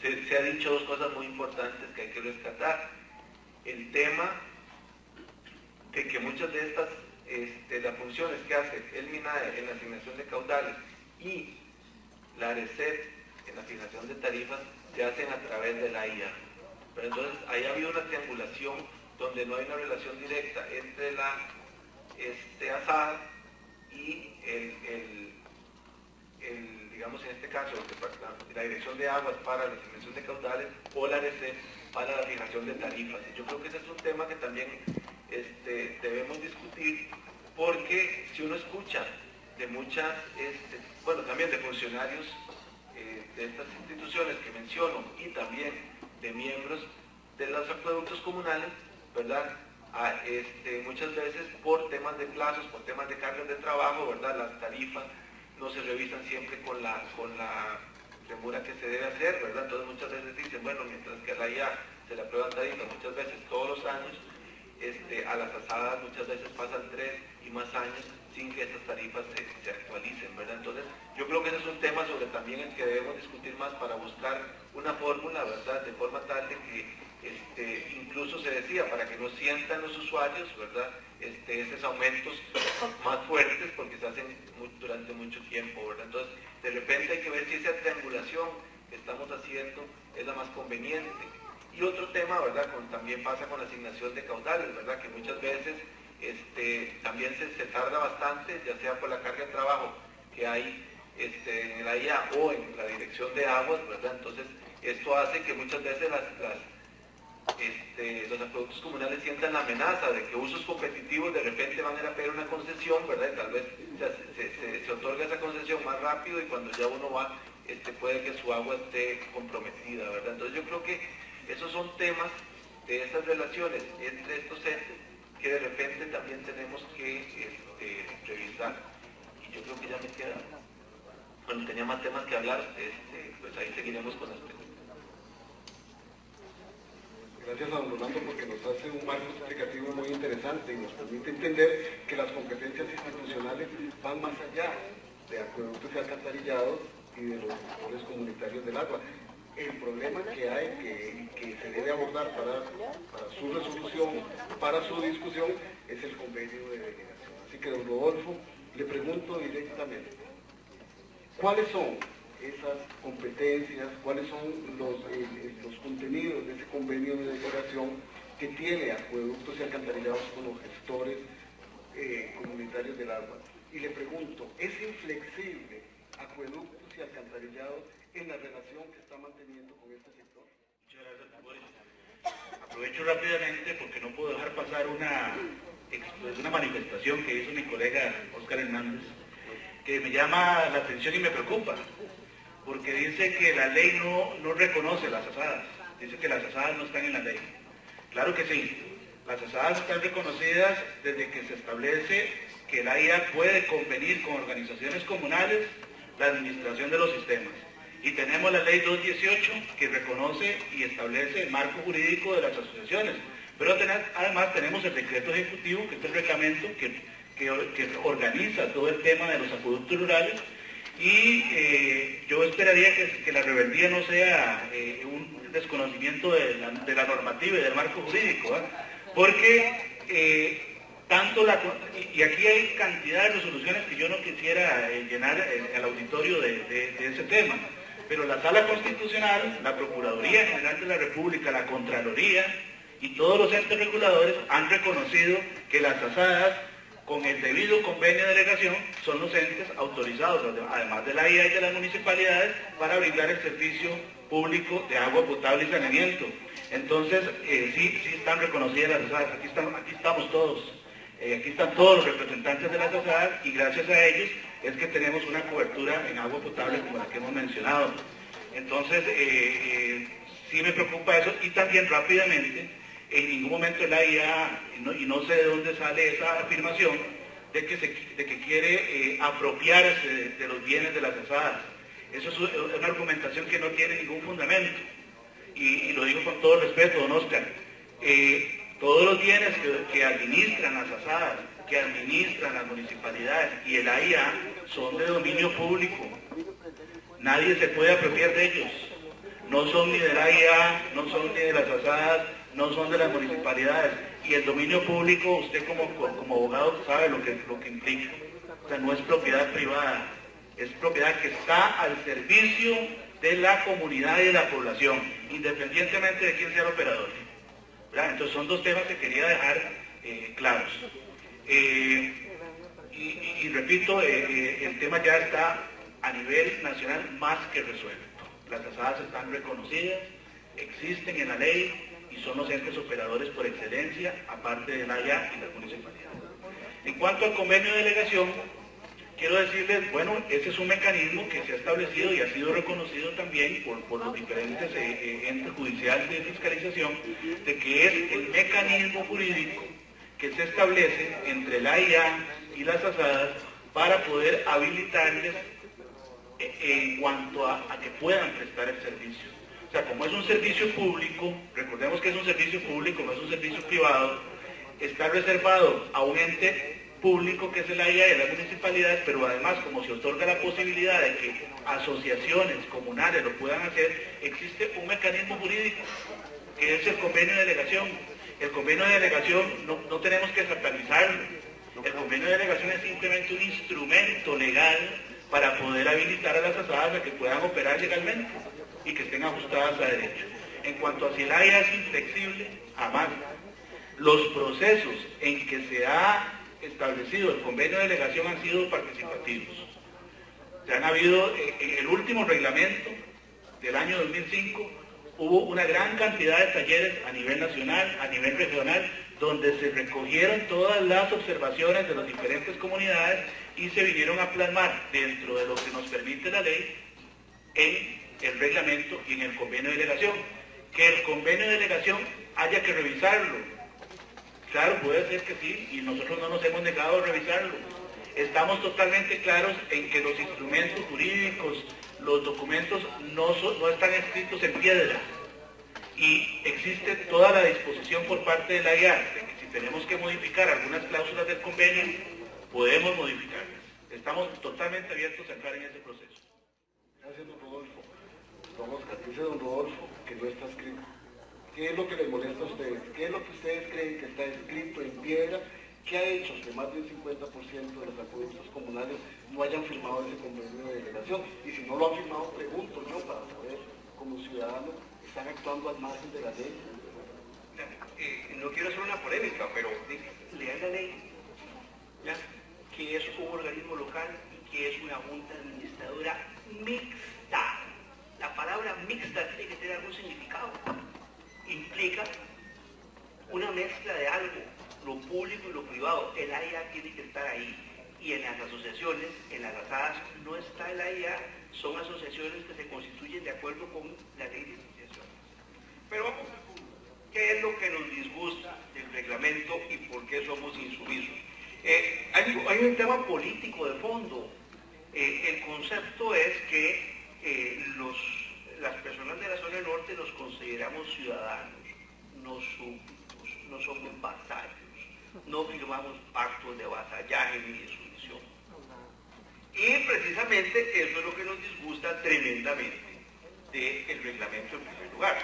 se ha dicho dos cosas muy importantes que hay que rescatar. El tema de que muchas de estas las funciones que hace el MINAE en la asignación de caudales y la ARECEP en la fijación de tarifas se hacen a través de la IA. Pero entonces ahí ha habido una triangulación donde no hay una relación directa entre la ASAD y digamos en este caso, la Dirección de Aguas para la asignación de caudales o la ARECEP para la fijación de tarifas. Y yo creo que ese es un tema que también debemos discutir, porque si uno escucha de muchas, bueno, también de funcionarios de estas instituciones que menciono y también de miembros de los acueductos comunales, ¿verdad? Muchas veces por temas de plazos, por temas de cargas de trabajo, ¿verdad? Las tarifas no se revisan siempre con la premura que se debe hacer, ¿verdad? Entonces muchas veces dicen, bueno, mientras que a la IA se le aprueban tarifas muchas veces todos los años, a las asadas muchas veces pasan 3 y más años sin que esas tarifas se actualicen, ¿verdad? Entonces yo creo que ese es un tema sobre también el que debemos discutir más para buscar una fórmula, ¿verdad? De forma tal de que incluso se decía, para que no sientan los usuarios, ¿verdad? Esos aumentos más fuertes porque se hacen durante mucho tiempo, ¿verdad? Entonces, de repente hay que ver si esa triangulación que estamos haciendo es la más conveniente. Y otro tema, ¿verdad? También pasa con la asignación de caudales, ¿verdad? Que muchas veces también se tarda bastante, ya sea por la carga de trabajo que hay en la IA o en la Dirección de Aguas, ¿verdad? Entonces, esto hace que muchas veces los acueductos comunales sientan la amenaza de que usos competitivos de repente van a ir a pedir una concesión, ¿verdad? Y tal vez se otorga esa concesión más rápido, y cuando ya uno va, puede que su agua esté comprometida, ¿verdad? Entonces yo creo que esos son temas de esas relaciones entre estos entes que de repente también tenemos que revisar. Y yo creo que ya me queda, bueno, tenía más temas que hablar, pues ahí seguiremos con las preguntas. Gracias a don Rolando porque nos hace un marco explicativo muy interesante y nos permite entender que las competencias institucionales van más allá de acueductos y alcantarillados y de los sectores comunitarios del agua. El problema que hay, que se debe abordar para su resolución, para su discusión, es el convenio de delegación. Así que, don Rodolfo, le pregunto directamente, ¿cuáles son esas competencias, cuáles son los contenidos de ese convenio de delegación que tiene acueductos y alcantarillados con los gestores comunitarios del agua? Y le pregunto, ¿es inflexible acueductos y alcantarillados en la relación que está manteniendo con este sector? Muchas gracias, don Boris. Aprovecho rápidamente porque no puedo dejar pasar una manifestación que hizo mi colega Óscar Hernández, que me llama la atención y me preocupa, porque dice que la ley no reconoce las asadas, dice que las asadas no están en la ley. Claro que sí, las asadas están reconocidas desde que se establece que el AIA puede convenir con organizaciones comunales la administración de los sistemas. Y tenemos la ley 218 que reconoce y establece el marco jurídico de las asociaciones. Pero además tenemos el decreto ejecutivo, que es el reglamento que organiza todo el tema de los acueductos rurales. Y yo esperaría que la rebeldía no sea un desconocimiento de la normativa y del marco jurídico, ¿eh? Porque y aquí hay cantidad de resoluciones que yo no quisiera llenar el auditorio de ese tema, pero la Sala Constitucional, la Procuraduría General de la República, la Contraloría y todos los entes reguladores han reconocido que las asadas, con el debido convenio de delegación, son los entes autorizados, además de la IA y de las municipalidades, para brindar el servicio público de agua potable y saneamiento. Entonces, sí están reconocidas las asadas, aquí estamos todos. Aquí están todos los representantes de las asadas y gracias a ellos es que tenemos una cobertura en agua potable como la que hemos mencionado. Entonces, sí me preocupa eso y también rápidamente, en ningún momento el AIA, y no sé de dónde sale esa afirmación, de que quiere apropiarse de los bienes de las asadas. Eso es una argumentación que no tiene ningún fundamento y lo digo con todo respeto, don Óscar. Todos los bienes que administran las asadas, que administran las municipalidades y el AIA son de dominio público. Nadie se puede apropiar de ellos. No son ni del AIA, no son ni de las asadas, no son de las municipalidades. Y el dominio público, usted como abogado sabe lo que implica. O sea, no es propiedad privada, es propiedad que está al servicio de la comunidad y de la población, independientemente de quién sea el operador. Entonces son dos temas que quería dejar claros. Y repito, el tema ya está a nivel nacional más que resuelto. Las asadas están reconocidas, existen en la ley y son los entes operadores por excelencia, aparte del AIA y las municipalidades. En cuanto al convenio de delegación, quiero decirles, bueno, ese es un mecanismo que se ha establecido y ha sido reconocido también por los diferentes entes judiciales de fiscalización, de que es el mecanismo jurídico que se establece entre la AIA y las asadas para poder habilitarles en cuanto a que puedan prestar el servicio. O sea, como es un servicio público, recordemos que es un servicio público, no es un servicio privado, está reservado a un ente público que es el AIA de las municipalidades, pero además como se otorga la posibilidad de que asociaciones comunales lo puedan hacer, existe un mecanismo jurídico que es el convenio de delegación. El convenio de delegación no tenemos que satanizarlo. El convenio de delegación es simplemente un instrumento legal para poder habilitar a las asadas a que puedan operar legalmente y que estén ajustadas a derecho. En cuanto a si el AIA es inflexible, jamás. Los procesos en que se ha establecido el convenio de delegación han sido participativos. Se han habido, en el último reglamento del año 2005, hubo una gran cantidad de talleres a nivel nacional, a nivel regional, donde se recogieron todas las observaciones de las diferentes comunidades y se vinieron a plasmar dentro de lo que nos permite la ley en el reglamento y en el convenio de delegación. Que el convenio de delegación haya que revisarlo. Claro, puede ser que sí, y nosotros no nos hemos negado a revisarlo. Estamos totalmente claros en que los instrumentos jurídicos los documentos no están escritos en piedra y existe toda la disposición por parte de la IA de que si tenemos que modificar algunas cláusulas del convenio, podemos modificarlas. Estamos totalmente abiertos a entrar en ese proceso. Gracias, don Rodolfo. Don Oscar, dice don Rodolfo que no está escrito. ¿Qué es lo que les molesta a ustedes? ¿Qué es lo que ustedes creen que está escrito en piedra? ¿Qué ha hecho que más del 50% de los acueductos comunales no hayan firmado ese convenio de delegación? Y si no lo han firmado, pregunto yo para saber, como ciudadano, ¿están actuando al margen de la ley? No quiero hacer una polémica, pero lean la ley, ¿ya? Que es un organismo local y que es una junta administradora mixta. La palabra mixta tiene que tener algún significado. Implica una mezcla de algo, lo público y lo privado. El AIA tiene que estar ahí. Y en las asociaciones, en las asadas, no está el AIA, son asociaciones que se constituyen de acuerdo con la ley de asociaciones. Pero vamos a ver, ¿qué es lo que nos disgusta del reglamento y por qué somos insumisos? Hay un tema político de fondo. El concepto es que las personas de la zona norte nos consideramos ciudadanos, no súbditos, no somos vasallos, no firmamos pactos de vasallaje ni de sumisión. Y precisamente eso es lo que nos disgusta tremendamente del reglamento en primer lugar.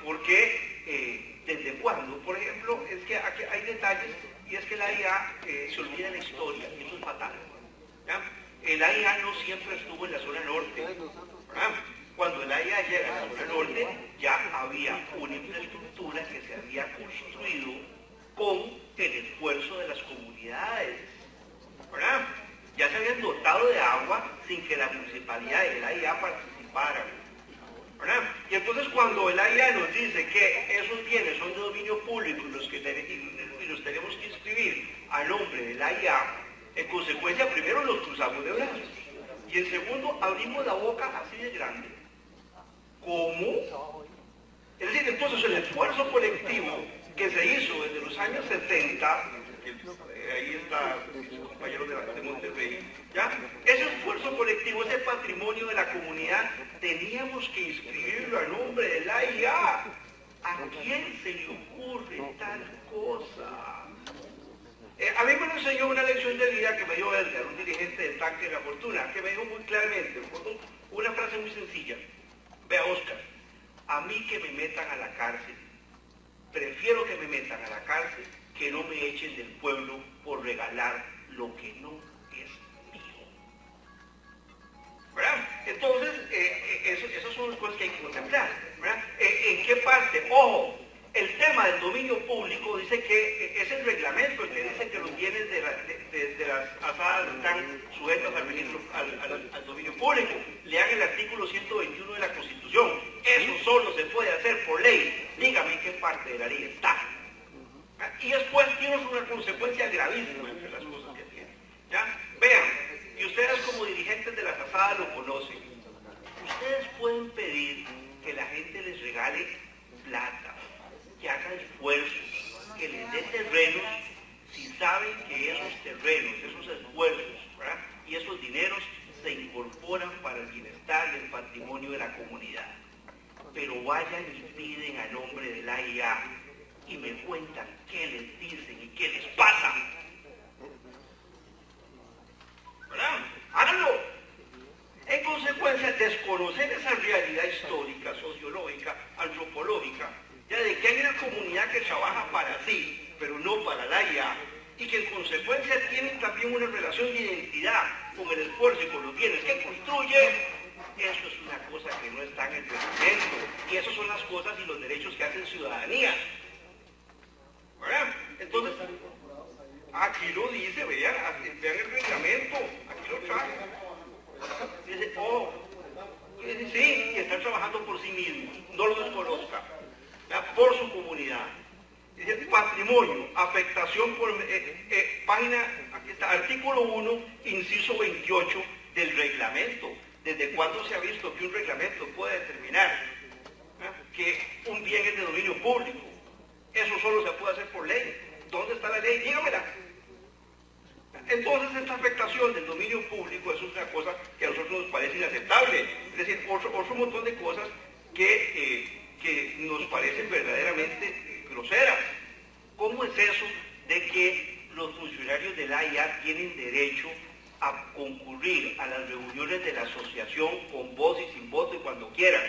Porque desde cuándo, por ejemplo, es que aquí hay detalles y es que la IA se olvida la historia, y eso es fatal. ¿Ya? El AIA no siempre estuvo en la zona norte. ¿Verdad? Cuando el AIA llega a la zona norte, ya había una infraestructura que se había construido con el esfuerzo de las comunidades. ¿Verdad? Ya se habían dotado de agua sin que la municipalidad y el AIA participaran. ¿Verdad? Y entonces cuando el AIA nos dice que esos bienes son de dominio público y los tenemos que inscribir a nombre del AIA, en consecuencia, primero los cruzamos de brazos y en segundo, abrimos la boca así de grande. ¿Cómo? Es decir, entonces el esfuerzo colectivo que se hizo desde los años 70, ahí está el compañero de Monterrey, ¿ya? Ese esfuerzo colectivo, ese patrimonio de la comunidad, teníamos que inscribirlo a nombre del AIA. ¿A quién se le ocurre tal cosa? A mí me lo enseñó una lección de vida que me dio Edgar, un dirigente del Tanque de la Fortuna, que me dijo muy claramente, una frase muy sencilla. Vea, Oscar, a mí que me metan a la cárcel, prefiero que me metan a la cárcel que no me echen del pueblo por regalar lo que no es mío. ¿Verdad? Entonces, esas son las cosas que hay que contemplar. ¿Verdad? ¿En qué parte? Ojo. El tema del dominio público dice que es el reglamento el que dice que los bienes de las asadas están sujetos al dominio público. Lean el artículo 121 de la Constitución. Eso solo se puede hacer por ley. Dígame en qué parte de la ley está. Y después tiene una consecuencia gravísima entre las cosas que tiene. ¿Ya? Vean, y ustedes como dirigentes de las asadas lo conocen. Ustedes pueden pedir que la gente les regale plata, que haga esfuerzos, que les dé terrenos, si saben que esos terrenos, esos esfuerzos, ¿verdad? Y esos dineros se incorporan para el bienestar y el patrimonio de la comunidad. Pero vayan y piden a nombre del AIA y me cuentan qué les dicen y qué les pasa. ¿Verdad? Háganlo. En consecuencia, desconocer esa realidad histórica, sociológica, antropológica, ya de que hay una comunidad que trabaja para sí, pero no para la IA, y que en consecuencia tienen también una relación de identidad con el esfuerzo y con los bienes que construye, eso es una cosa que no está en el reglamento, y esas son las cosas y los derechos que hacen ciudadanía. ¿Verdad? Entonces, aquí lo dice, vean el reglamento, aquí lo trae. Dice, sí, que están trabajando por sí mismos, no lo desconozca. Por su comunidad. Dice patrimonio, afectación por página, aquí está, artículo 1, inciso 28 del reglamento. ¿Desde cuándo se ha visto que un reglamento puede determinar que un bien es de dominio público? Eso solo se puede hacer por ley. ¿Dónde está la ley? Dígamela. Entonces esta afectación del dominio público es una cosa que a nosotros nos parece inaceptable. Es decir, otro montón de cosas que nos parecen verdaderamente groseras. ¿Cómo es eso de que los funcionarios de la AIA tienen derecho a concurrir a las reuniones de la asociación con voz y sin voto y cuando quieran?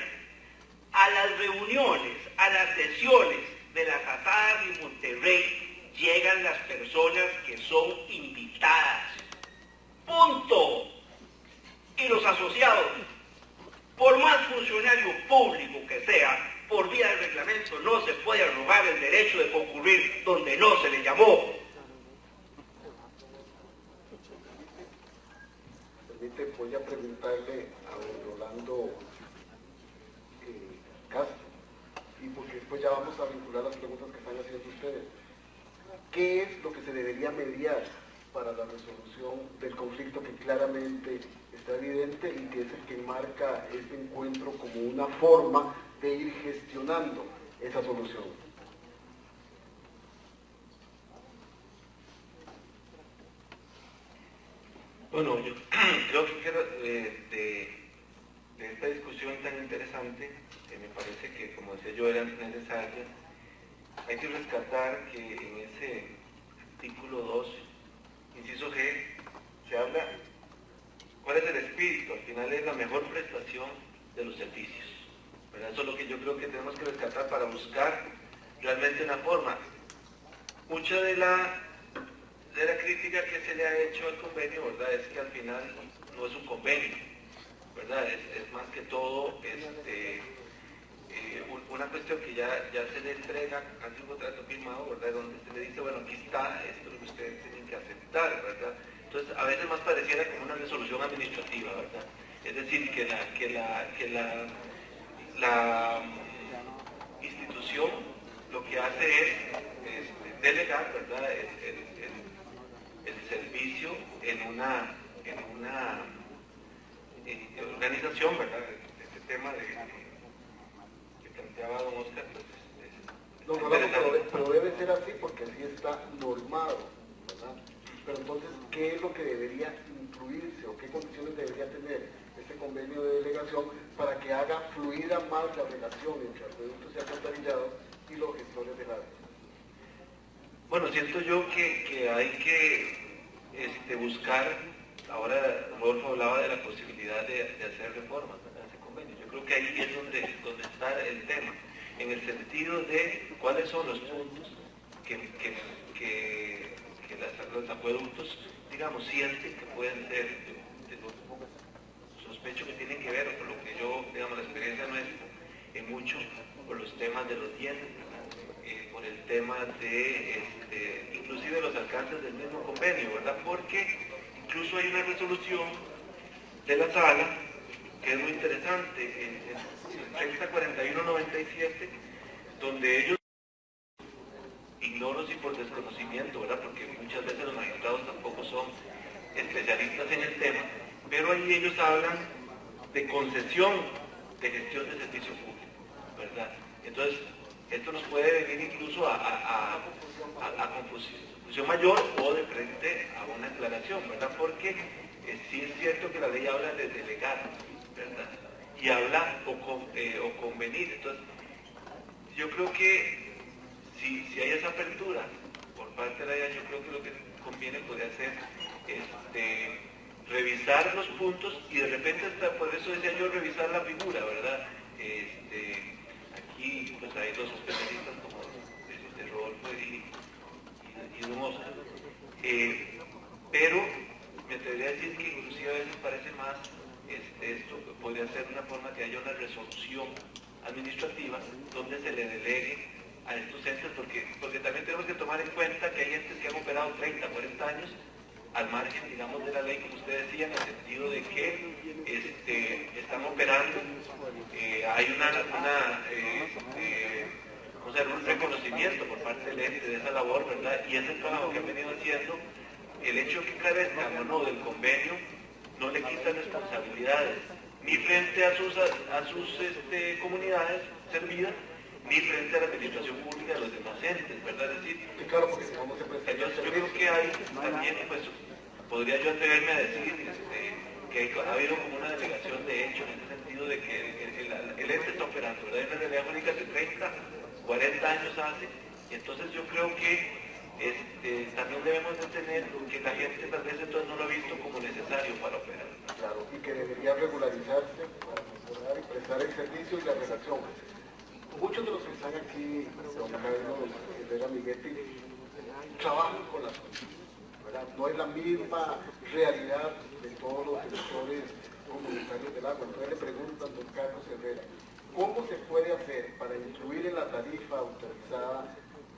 A las reuniones, a las sesiones de las asadas de Monterrey llegan las personas que son invitadas. Punto. Y los asociados, por más funcionario público que sea, por vía del reglamento no se puede arrogar el derecho de concurrir donde no se le llamó. Permite, voy a preguntarle a don Rolando Castro, y porque después ya vamos a vincular las preguntas que están haciendo ustedes. ¿Qué es lo que se debería mediar para la resolución del conflicto que claramente está evidente y que es el que marca este encuentro como una forma de ir gestionando esa solución? Bueno, yo creo que de esta discusión tan interesante, me parece que, como decía yo, era necesaria, hay que rescatar que en ese artículo 2, inciso G, se habla cuál es el espíritu. Al final es la mejor prestación de los servicios, ¿verdad? Eso es lo que yo creo que tenemos que rescatar para buscar realmente una forma. Mucha de la crítica que se le ha hecho al convenio, ¿verdad?, es que al final no es un convenio, ¿verdad? Es más que todo una cuestión que ya se le entrega casi un contrato firmado, ¿verdad?, donde se le dice, bueno, aquí está, esto es lo que ustedes tienen que aceptar, ¿verdad? Entonces, a veces más pareciera como una resolución administrativa, ¿verdad? Es decir, que la institución lo que hace es delegar, ¿verdad?, el servicio en una organización, ¿verdad? Este tema que planteaba don Oscar, pues, No, pero debe ser así porque así está normado, ¿verdad? Pero entonces, ¿qué es lo que debería incluirse o qué condiciones debería tener este convenio de delegación para que haga fluida más la relación entre acueductos y alcantarillados y los gestores del área? Bueno, siento yo que hay que buscar, ahora Rodolfo hablaba de la posibilidad de hacer reformas en ese convenio. Yo creo que ahí es donde está el tema, en el sentido de cuáles son los puntos que los acueductos, digamos, sienten que pueden ser, sospecho que tienen que ver, por lo que yo, digamos, la experiencia nuestra, en mucho, por los temas de los dientes, por el tema de, inclusive los alcances del mismo convenio, ¿verdad? Porque incluso hay una resolución de la sala que es muy interesante, en 304197, donde ellos, ignoro si por desconocimiento, ¿verdad?, porque muchas veces los magistrados tampoco son especialistas en el tema, pero ahí ellos hablan de concesión de gestión de servicio público, ¿verdad? Entonces, esto nos puede venir incluso a confusión mayor o de frente a una aclaración, ¿verdad? Porque sí es cierto que la ley habla de delegar, ¿verdad? Y habla o convenir. Entonces, yo creo que si hay esa apertura por parte de la ley, yo creo que lo que conviene podría ser revisar los puntos y de repente hasta, por eso decía yo, revisar la figura, ¿verdad? Aquí pues hay dos especialistas como Rodolfo y don Oscar, pero me atrevería a decir que inclusive a veces parece más esto podría ser una forma que haya una resolución administrativa donde se le delegue a estos entes, porque también tenemos que tomar en cuenta que hay entes que han operado 30, 40 años al margen, digamos, de la ley, como usted decía, en el sentido de que están operando, hay un reconocimiento por parte del ente de esa labor, ¿verdad? Y ese trabajo que han venido haciendo, el hecho que carezcan o no del convenio, no le quita responsabilidades, ni frente a sus comunidades servidas, ni frente a la administración pública de los demás entes, ¿verdad? Es decir, claro, porque si no se presenta yo creo que hay también, pues, podría yo atreverme a decir que ha habido como una delegación de hecho en el sentido de que el ente está operando, ¿verdad? Hay una realidad jurídica de 30, 40 años hace, y entonces yo creo que también debemos de tener que la gente tal vez entonces no lo ha visto como necesario para operar. Claro, y que debería regularizarse para mejorar y prestar el servicio y la relación. Muchos de los que están aquí, don Carlos Herrera Miguetti, trabajan con las personas, ¿verdad? No es la misma realidad de todos los sectores comunitarios del agua. Entonces le preguntan a don Carlos Herrera, ¿cómo se puede hacer para incluir en la tarifa autorizada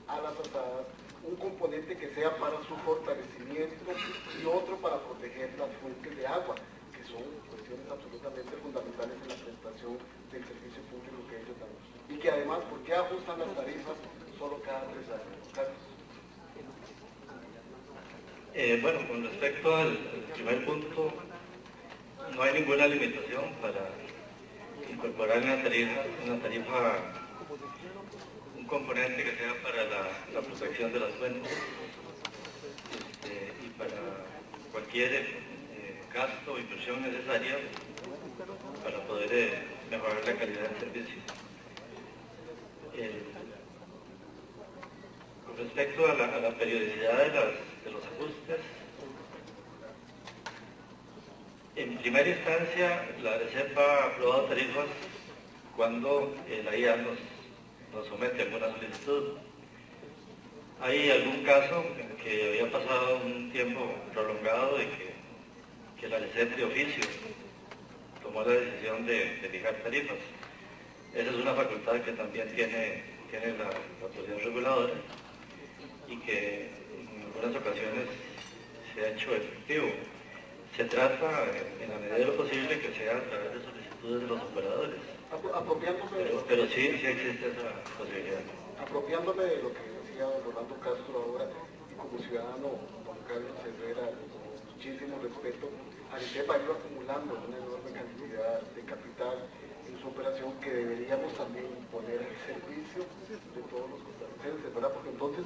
a las asadas un componente que sea para su fortalecimiento y otro para proteger las fuentes de agua, que son cuestiones absolutamente fundamentales en la prestación del servicio público que ellos dan? Y que además, ¿por qué ajustan las tarifas solo cada 3 años? Carlos. Bueno, con respecto al primer punto, no hay ninguna limitación para incorporar en la tarifa un componente que sea para la protección de las fuentes y para cualquier gasto o inversión necesaria para poder mejorar la calidad del servicio. Con respecto a la periodicidad de los ajustes, en primera instancia la ARECEP ha aprobado tarifas cuando la IA nos somete a alguna solicitud. Hay algún caso en que había pasado un tiempo prolongado y que la ARECEP de oficio tomó la decisión de fijar tarifas. Esa es una facultad que también tiene la autoridad reguladora y que en algunas ocasiones se ha hecho efectivo. Se trata, en la medida de lo posible, que sea a través de solicitudes de los operadores. Pero sí existe esa posibilidad. Apropiándome de lo que decía don Rolando Castro ahora, y como ciudadano, don Carlos Herrera, con muchísimo respeto, ARECEP ha ido acumulando una enorme cantidad de capital en su operación que deberíamos también poner al servicio de todos los costarricenses, ¿verdad? Porque entonces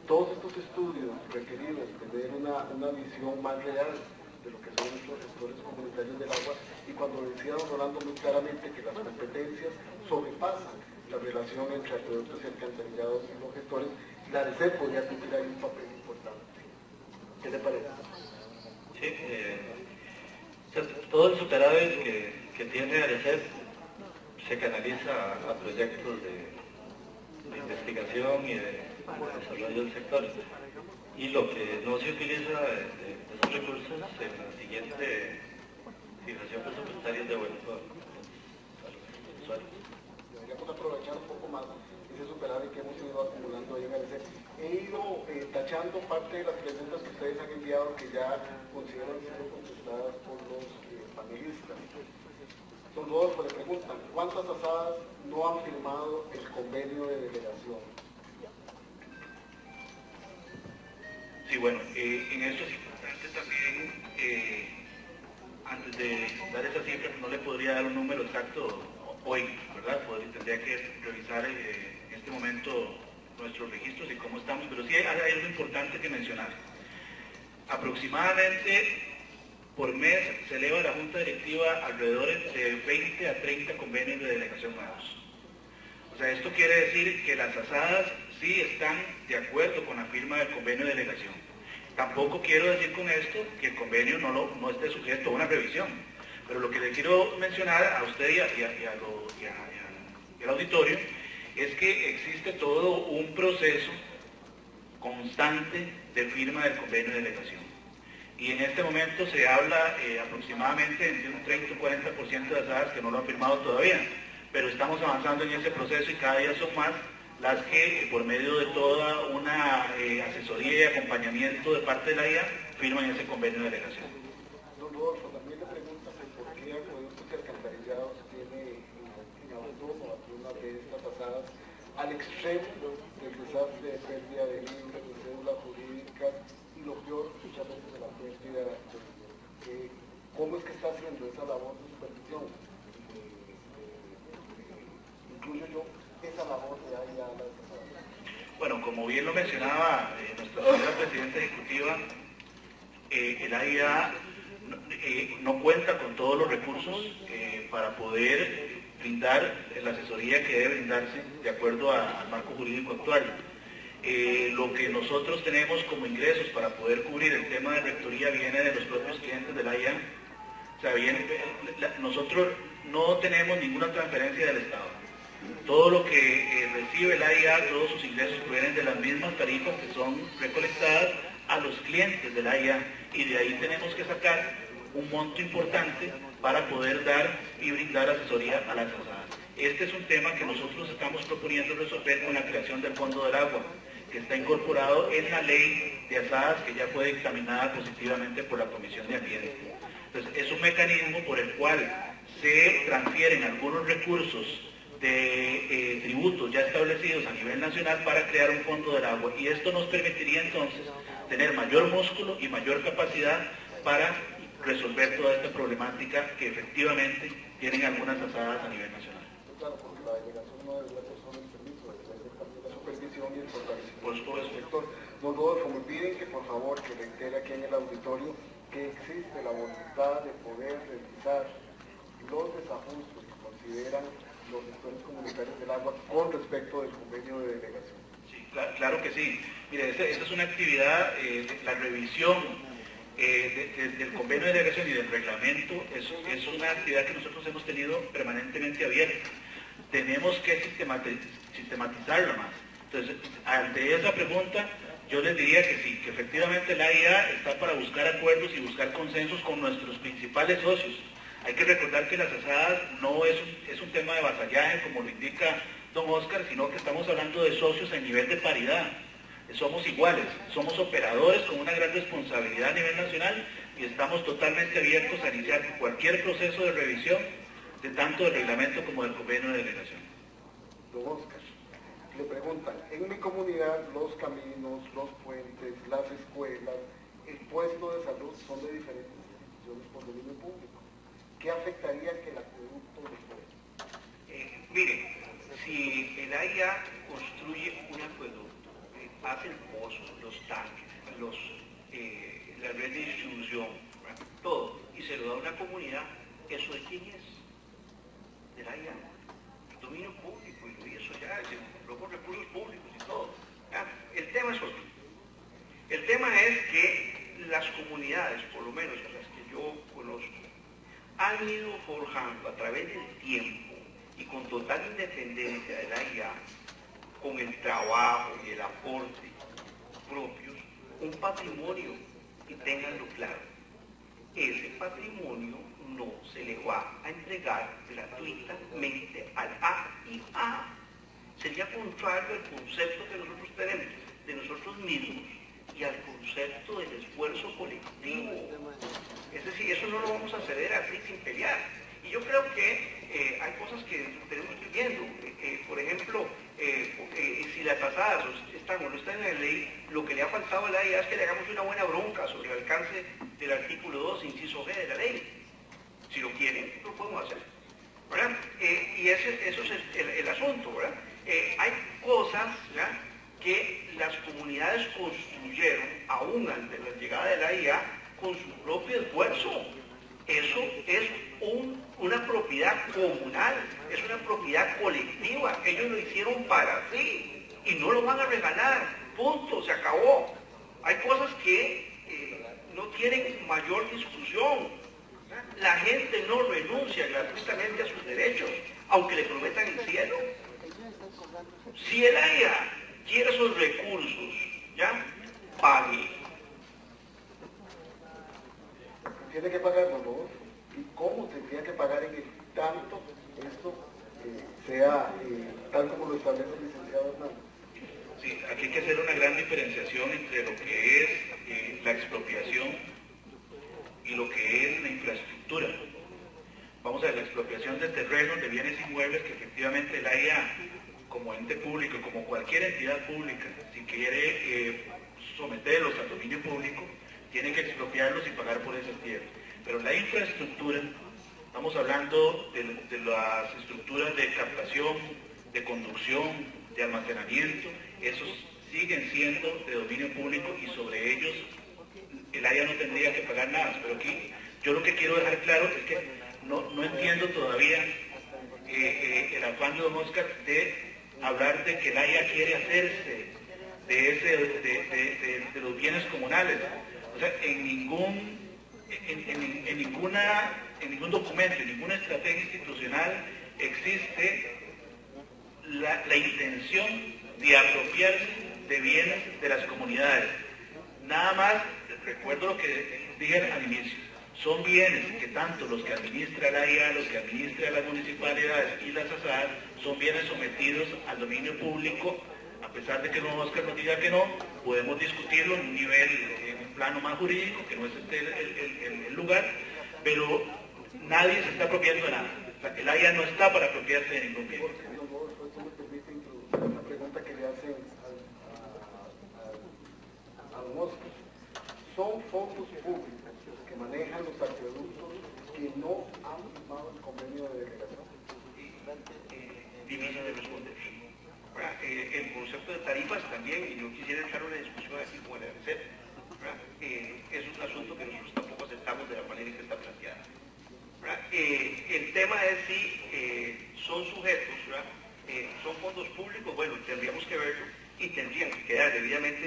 todos estos estudios requeridos tener una visión más real de lo que son nuestros gestores comunitarios del agua, y cuando decía don Rolando muy claramente que las competencias sobrepasan la relación entre acueductos y alcantarillados y los gestores, la ARECEP podría cumplir ahí un papel importante. ¿Qué le parece? Sí, todo el superávit que tiene ARECEP se canaliza a proyectos de investigación y de desarrollo del sector. Y lo que no se utiliza de esos recursos en la siguiente fijación presupuestaria es devuelto a los usuarios. Deberíamos aprovechar un poco más ese superávit que hemos ido acumulando ahí en el CEP. He ido tachando parte de las preguntas que ustedes han enviado que ya consideran siendo contestadas por los panelistas. Don Rodolfo, le preguntan, ¿cuántas asadas no han firmado el convenio de delegación? Sí, bueno, en eso es importante también, antes de dar esa cifra, no le podría dar un número exacto hoy, ¿verdad? Tendría que revisar en este momento nuestros registros y cómo estamos, pero sí hay algo importante que mencionar. Aproximadamente por mes se eleva a la Junta Directiva alrededor de 20 a 30 convenios de delegación nuevos. O sea, esto quiere decir que las asadas sí están de acuerdo con la firma del convenio de delegación. Tampoco quiero decir con esto que el convenio no esté sujeto a una revisión, pero lo que le quiero mencionar a usted y al auditorio es que existe todo un proceso constante de firma del convenio de delegación. Y en este momento se habla aproximadamente entre un 30 o 40% de asadas que no lo han firmado todavía, pero estamos avanzando en ese proceso y cada día son más las que, por medio de toda una asesoría y acompañamiento de parte de la IA, firman ese convenio de delegación. Don Rodolfo, también le preguntan por qué acueductos y alcantarillados tiene en abandono algunas de estas asadas al extremo del desastre de pérdida de libros, de cédulas jurídicas y lo peor, muchas veces de la pérdida de ¿cómo es que está haciendo esa labor de supervisión? Incluyo yo esa labor de ahí a las asadas. Bueno, como bien lo mencionaba nuestra señora Presidenta Ejecutiva, el AIA no cuenta con todos los recursos para poder brindar la asesoría que debe brindarse de acuerdo al marco jurídico actual. Lo que nosotros tenemos como ingresos para poder cubrir el tema de rectoría viene de los propios clientes del AIA. O sea, nosotros no tenemos ninguna transferencia del Estado. Todo lo que recibe el AIA, todos sus ingresos provienen de las mismas tarifas que son recolectadas a los clientes del AIA, y de ahí tenemos que sacar un monto importante para poder dar y brindar asesoría a las asadas. Este es un tema que nosotros estamos proponiendo resolver con la creación del Fondo del Agua, que está incorporado en la ley de asadas que ya fue dictaminada positivamente por la Comisión de Ambiente. Entonces, es un mecanismo por el cual se transfieren algunos recursos de tributos ya establecidos a nivel nacional para crear un Fondo del Agua, y esto nos permitiría entonces tener mayor músculo y mayor capacidad para resolver toda esta problemática que efectivamente tienen algunas asadas a nivel nacional. Claro, porque la delegación no debería ser solo el permiso, debería ser también la supervisión y el fortalecimiento. Por supuesto. Del sector. Don Rodolfo, me piden que por favor que reitere aquí en el auditorio que existe la voluntad de poder revisar los desajustes que consideran los sectores comunitarios del agua con respecto del convenio de delegación. Sí, claro que sí. Mire, esta es una actividad, la revisión del convenio de delegación y del reglamento es una actividad que nosotros hemos tenido permanentemente abierta. Tenemos que sistematizarla más. Entonces, ante esa pregunta, yo les diría que sí, que efectivamente la AIA está para buscar acuerdos y buscar consensos con nuestros principales socios. Hay que recordar que las asadas no es un tema de vasallaje, como lo indica don Oscar, sino que estamos hablando de socios a nivel de paridad. Somos iguales, somos operadores con una gran responsabilidad a nivel nacional y estamos totalmente abiertos a iniciar cualquier proceso de revisión de tanto del reglamento como del convenio de delegación. Don Oscar, le preguntan, en mi comunidad los caminos, los puentes, las escuelas, el puesto de salud son de diferentes instituciones por dominio público. ¿Qué afectaría que el acueducto lo fuera? Mire, si el AIA construye un acueducto, hace el pozo, los tanques, la red de distribución, todo, y se lo da a una comunidad, ¿eso de quién es? Del AIA, el dominio público, y eso ya, luego recursos públicos y todo. El tema es otro. El tema es que las comunidades, por lo menos las que yo conozco, han ido forjando a través del tiempo y con total independencia de la AIA, con el trabajo y el aporte propios, un patrimonio, y ténganlo claro, ese patrimonio no se le va a entregar gratuitamente al AIA. Sería contrario al concepto que nosotros tenemos de nosotros mismos y al concepto del esfuerzo colectivo. Es decir, eso no lo vamos a ceder así sin pelear. Y yo creo que hay cosas que tenemos que ir viendo. Por ejemplo, si las asadas están o no están en la ley, lo que le ha faltado a la AIA es que le hagamos una buena bronca sobre el alcance del artículo 2, inciso G de la ley. Si lo quieren, lo podemos hacer, ¿verdad? Y eso es el asunto, ¿verdad? Hay cosas, ¿verdad?, que las comunidades construyeron aún ante la llegada de la AIA con su propio esfuerzo. Eso es una propiedad comunal, es una propiedad colectiva. Ellos lo hicieron para sí y no lo van a regalar. Punto, se acabó. Hay cosas que no tienen mayor discusión. La gente no renuncia gratuitamente a sus derechos, aunque le prometan el cielo. Si el AIA quiere esos recursos, ¿ya?, pague. Tiene que pagarlo, ¿no? ¿Y cómo tendría que pagar en el tanto esto sea tal como lo establece el licenciado Hernández? Sí, aquí hay que hacer una gran diferenciación entre lo que es la expropiación y lo que es la infraestructura. Vamos a ver, la expropiación de terrenos, de bienes inmuebles, que efectivamente la AIA, como ente público, como cualquier entidad pública, si quiere someterlos al dominio público, tiene que expropiarlos y pagar por esas tierras. Pero la infraestructura, estamos hablando de las estructuras de captación, de conducción, de almacenamiento, esos siguen siendo de dominio público y sobre ellos el AIA no tendría agregar nada, pero aquí yo lo que quiero dejar claro es que no entiendo todavía el afán de don Oscar de hablar de que la IA quiere hacerse de los bienes comunales. O sea, en ningún documento, en ninguna estrategia institucional existe la intención de apropiarse de bienes de las comunidades. Nada más, recuerdo lo que dije al inicio, son bienes que tanto los que administra la IA, los que administra las municipalidades y las asadas, son bienes sometidos al dominio público. A pesar de que don Oscar nos diga que no, podemos discutirlo en un nivel, en un plano más jurídico, que no es el lugar, pero nadie se está apropiando de nada. O sea, el IA no está para apropiarse de ningún bien. Esto me permite introducir una pregunta que le hacen a don Oscar. Son fondos públicos los que manejan los acueductos que no han firmado el convenio de delegación. Difícil de responder. El concepto de tarifas también, y yo quisiera entrar a una discusión así como el arancel, es un asunto que nosotros tampoco aceptamos de la manera en que está planteada. El tema es si son sujetos, son fondos públicos, bueno, tendríamos que verlo y tendrían que quedar debidamente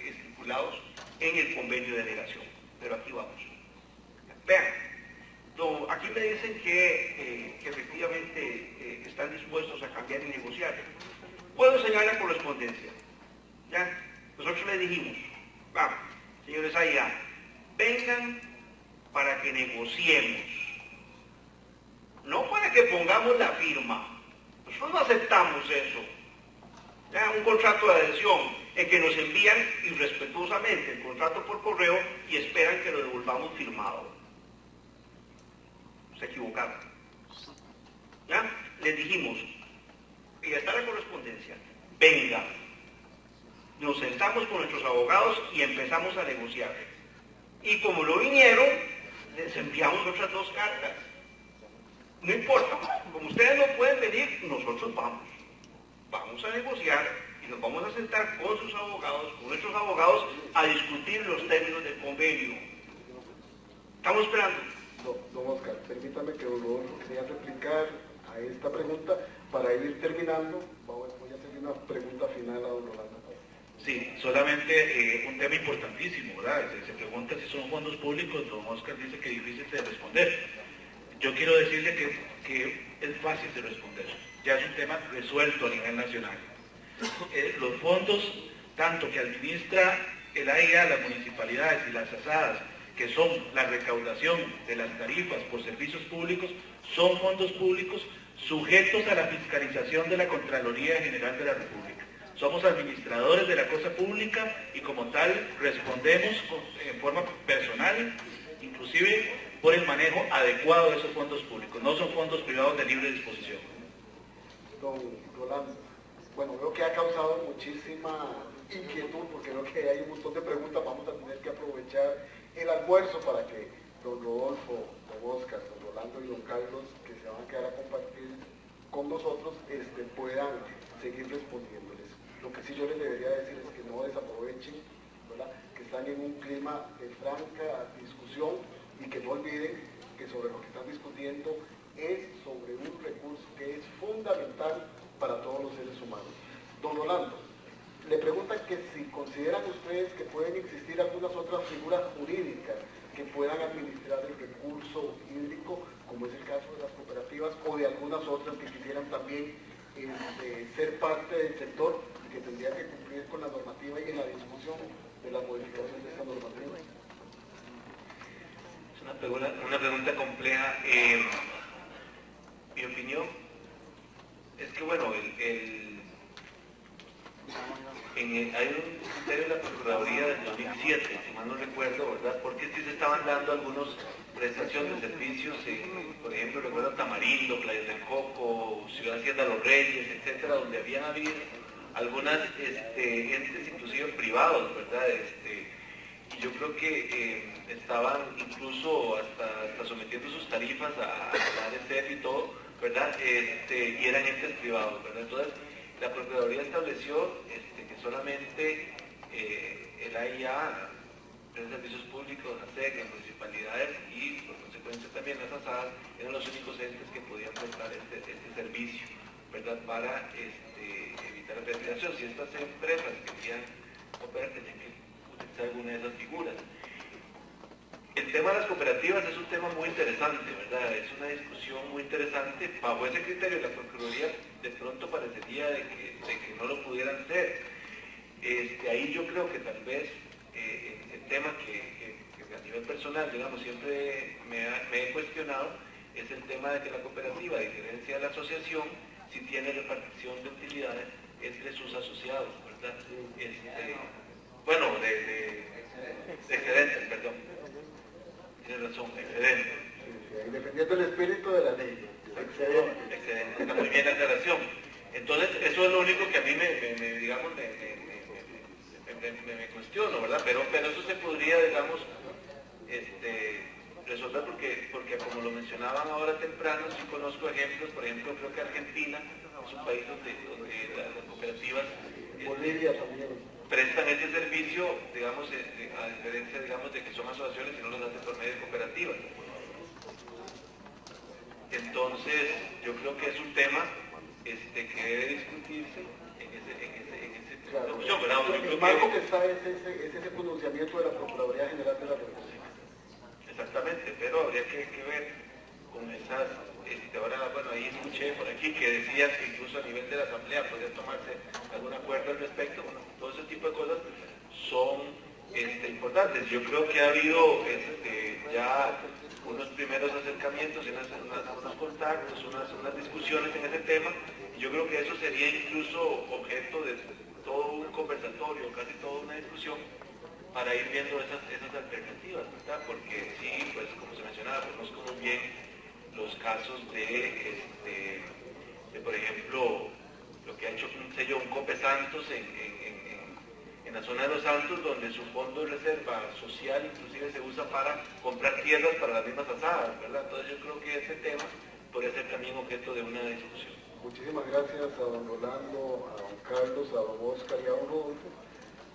estipulados en el convenio de delegación. Pero aquí vamos. Vean, aquí me dicen que efectivamente están dispuestos a cambiar y negociar. Puedo enseñar la correspondencia. ¿Ya? Nosotros le dijimos, vamos, señores allá, vengan para que negociemos. No para que pongamos la firma. Nosotros no aceptamos eso. ¿Ya? Un contrato de adhesión en que nos envían irrespetuosamente el contrato por correo y esperan que lo devolvamos firmado. Se equivocaron. ¿Ya? Les dijimos, y ya está la correspondencia, venga, nos sentamos con nuestros abogados y empezamos a negociar. Y como no vinieron, les enviamos otras 2 cartas. No importa, como ustedes no pueden venir, nosotros vamos a negociar y nos vamos a sentar con sus abogados, con nuestros abogados, a discutir los términos del convenio. Estamos esperando. Don Oscar, permítame que don Rodolfo quería replicar a esta pregunta. Para ir terminando, voy a hacer una pregunta final a don Rolando. Sí, solamente un tema importantísimo, ¿verdad? Se pregunta si son fondos públicos, don Oscar dice que es difícil de responder. Yo quiero decirle que es fácil de responder, ya es un tema resuelto a nivel nacional. Los fondos, tanto que administra el AIA, las municipalidades y las asadas, que son la recaudación de las tarifas por servicios públicos, son fondos públicos sujetos a la fiscalización de la Contraloría General de la República. Somos administradores de la cosa pública y como tal respondemos en forma personal, inclusive por el manejo adecuado de esos fondos públicos. No son fondos privados de libre disposición. Don Rolando, bueno, veo que ha causado muchísima inquietud porque veo que hay un montón de preguntas. Vamos a tener que aprovechar el almuerzo para que don Rodolfo, don Oscar, don Rolando y don Carlos, que se van a quedar a compartir con nosotros, puedan seguir respondiéndoles. Lo que sí yo les debería decir es que no desaprovechen, ¿verdad?, que están en un clima de franca discusión y que no olviden que sobre lo que están discutiendo es sobre un recurso que es fundamental para todos los seres humanos. Don Rolando, le preguntan que si consideran ustedes que pueden existir algunas otras figuras jurídicas que puedan administrar el recurso hídrico, como es el caso de las cooperativas o de algunas otras que quisieran también ser parte del sector y que tendrían que cumplir con la normativa y en la discusión de la modificación de esta normativa. Es una pregunta compleja. Mi opinión es que, bueno, hay un criterio de la Procuraduría del 2007, si mal no recuerdo, ¿verdad? Porque sí se estaban dando algunas prestaciones de servicios, por ejemplo, recuerdo Tamarindo, Playas del Coco, Ciudad Hacienda Los Reyes, etcétera, donde habían habido algunas entes inclusive privados, ¿verdad? Y yo creo que estaban incluso hasta sometiendo sus tarifas a la ARECEP y todo, ¿verdad? Y eran entes privados, ¿verdad? Entonces, la Procuraduría estableció que solamente el AIA de servicios públicos, la SEC, las municipalidades y por consecuencia también las ASAD eran los únicos entes que podían prestar este servicio, ¿verdad? Para evitar la peregrinación. Si estas empresas querían operar, tenían que utilizar alguna de esas figuras. El tema de las cooperativas es un tema muy interesante, ¿verdad? Es una discusión muy interesante. Bajo ese criterio, la Procuraduría de pronto parecería de que no lo pudieran ser. Ahí yo creo que tal vez el tema que a nivel personal, digamos, siempre me he cuestionado es el tema de que la cooperativa, a diferencia de la asociación, sí tiene repartición de utilidades entre sus asociados, ¿verdad? Bueno, de excedentes, perdón. Tiene razón, excedentes. Dependiendo del espíritu de la ley. Excedente, está muy bien la aclaración. Entonces, eso es lo único que a mí me cuestiono, ¿verdad? Pero eso se podría, digamos, resolver porque como lo mencionaban ahora temprano, sí conozco ejemplos, por ejemplo, creo que Argentina es un país donde las cooperativas Bolivia también prestan ese servicio, digamos, a diferencia, digamos, de que son asociaciones y no los hacen por medio de cooperativas. Entonces, yo creo que es un tema que debe discutirse en ese claro. ¿verdad? El marco que está es ese pronunciamiento de la Procuraduría General de la República. Exactamente, pero habría que ver con esas, ahora, bueno, ahí escuché por aquí que decían que incluso a nivel de la Asamblea podría tomarse algún acuerdo al respecto. Bueno, todo ese tipo de cosas son importantes. Yo creo que ha habido ya unos primeros acercamientos, unos contactos, unas discusiones en ese tema, y yo creo que eso sería incluso objeto de todo un conversatorio, casi toda una discusión, para ir viendo esas alternativas, ¿verdad? Porque sí, pues como se mencionaba, conozco muy bien los casos de por ejemplo, lo que ha hecho un Cope Santos en la zona de Los Santos, donde su fondo de reserva social inclusive se usa para comprar tierras para las mismas asadas, ¿verdad? Entonces yo creo que ese tema podría ser también objeto de una discusión. Muchísimas gracias a don Rolando, a don Carlos, a don Oscar y a don Rodolfo,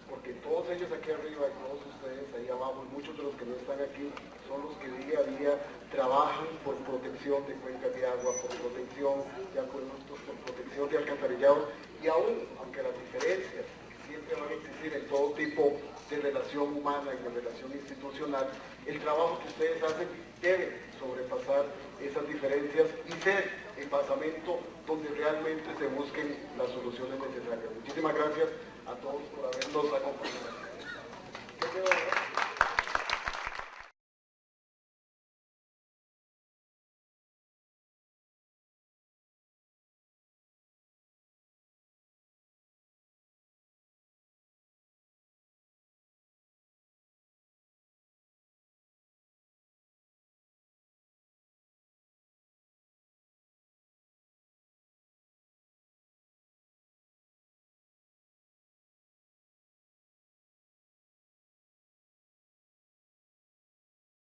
porque todos ellos aquí arriba y todos ustedes ahí abajo, y muchos de los que no están aquí, son los que día a día trabajan por protección de cuencas de agua, por protección de acueductos, por protección de alcantarillados, y aún, aunque las diferencias que siempre van a existir en todo tipo de relación humana y de relación institucional, el trabajo que ustedes hacen debe sobrepasar esas diferencias y ser el basamento donde realmente se busquen las soluciones necesarias. Muchísimas gracias a todos por habernos acompañado.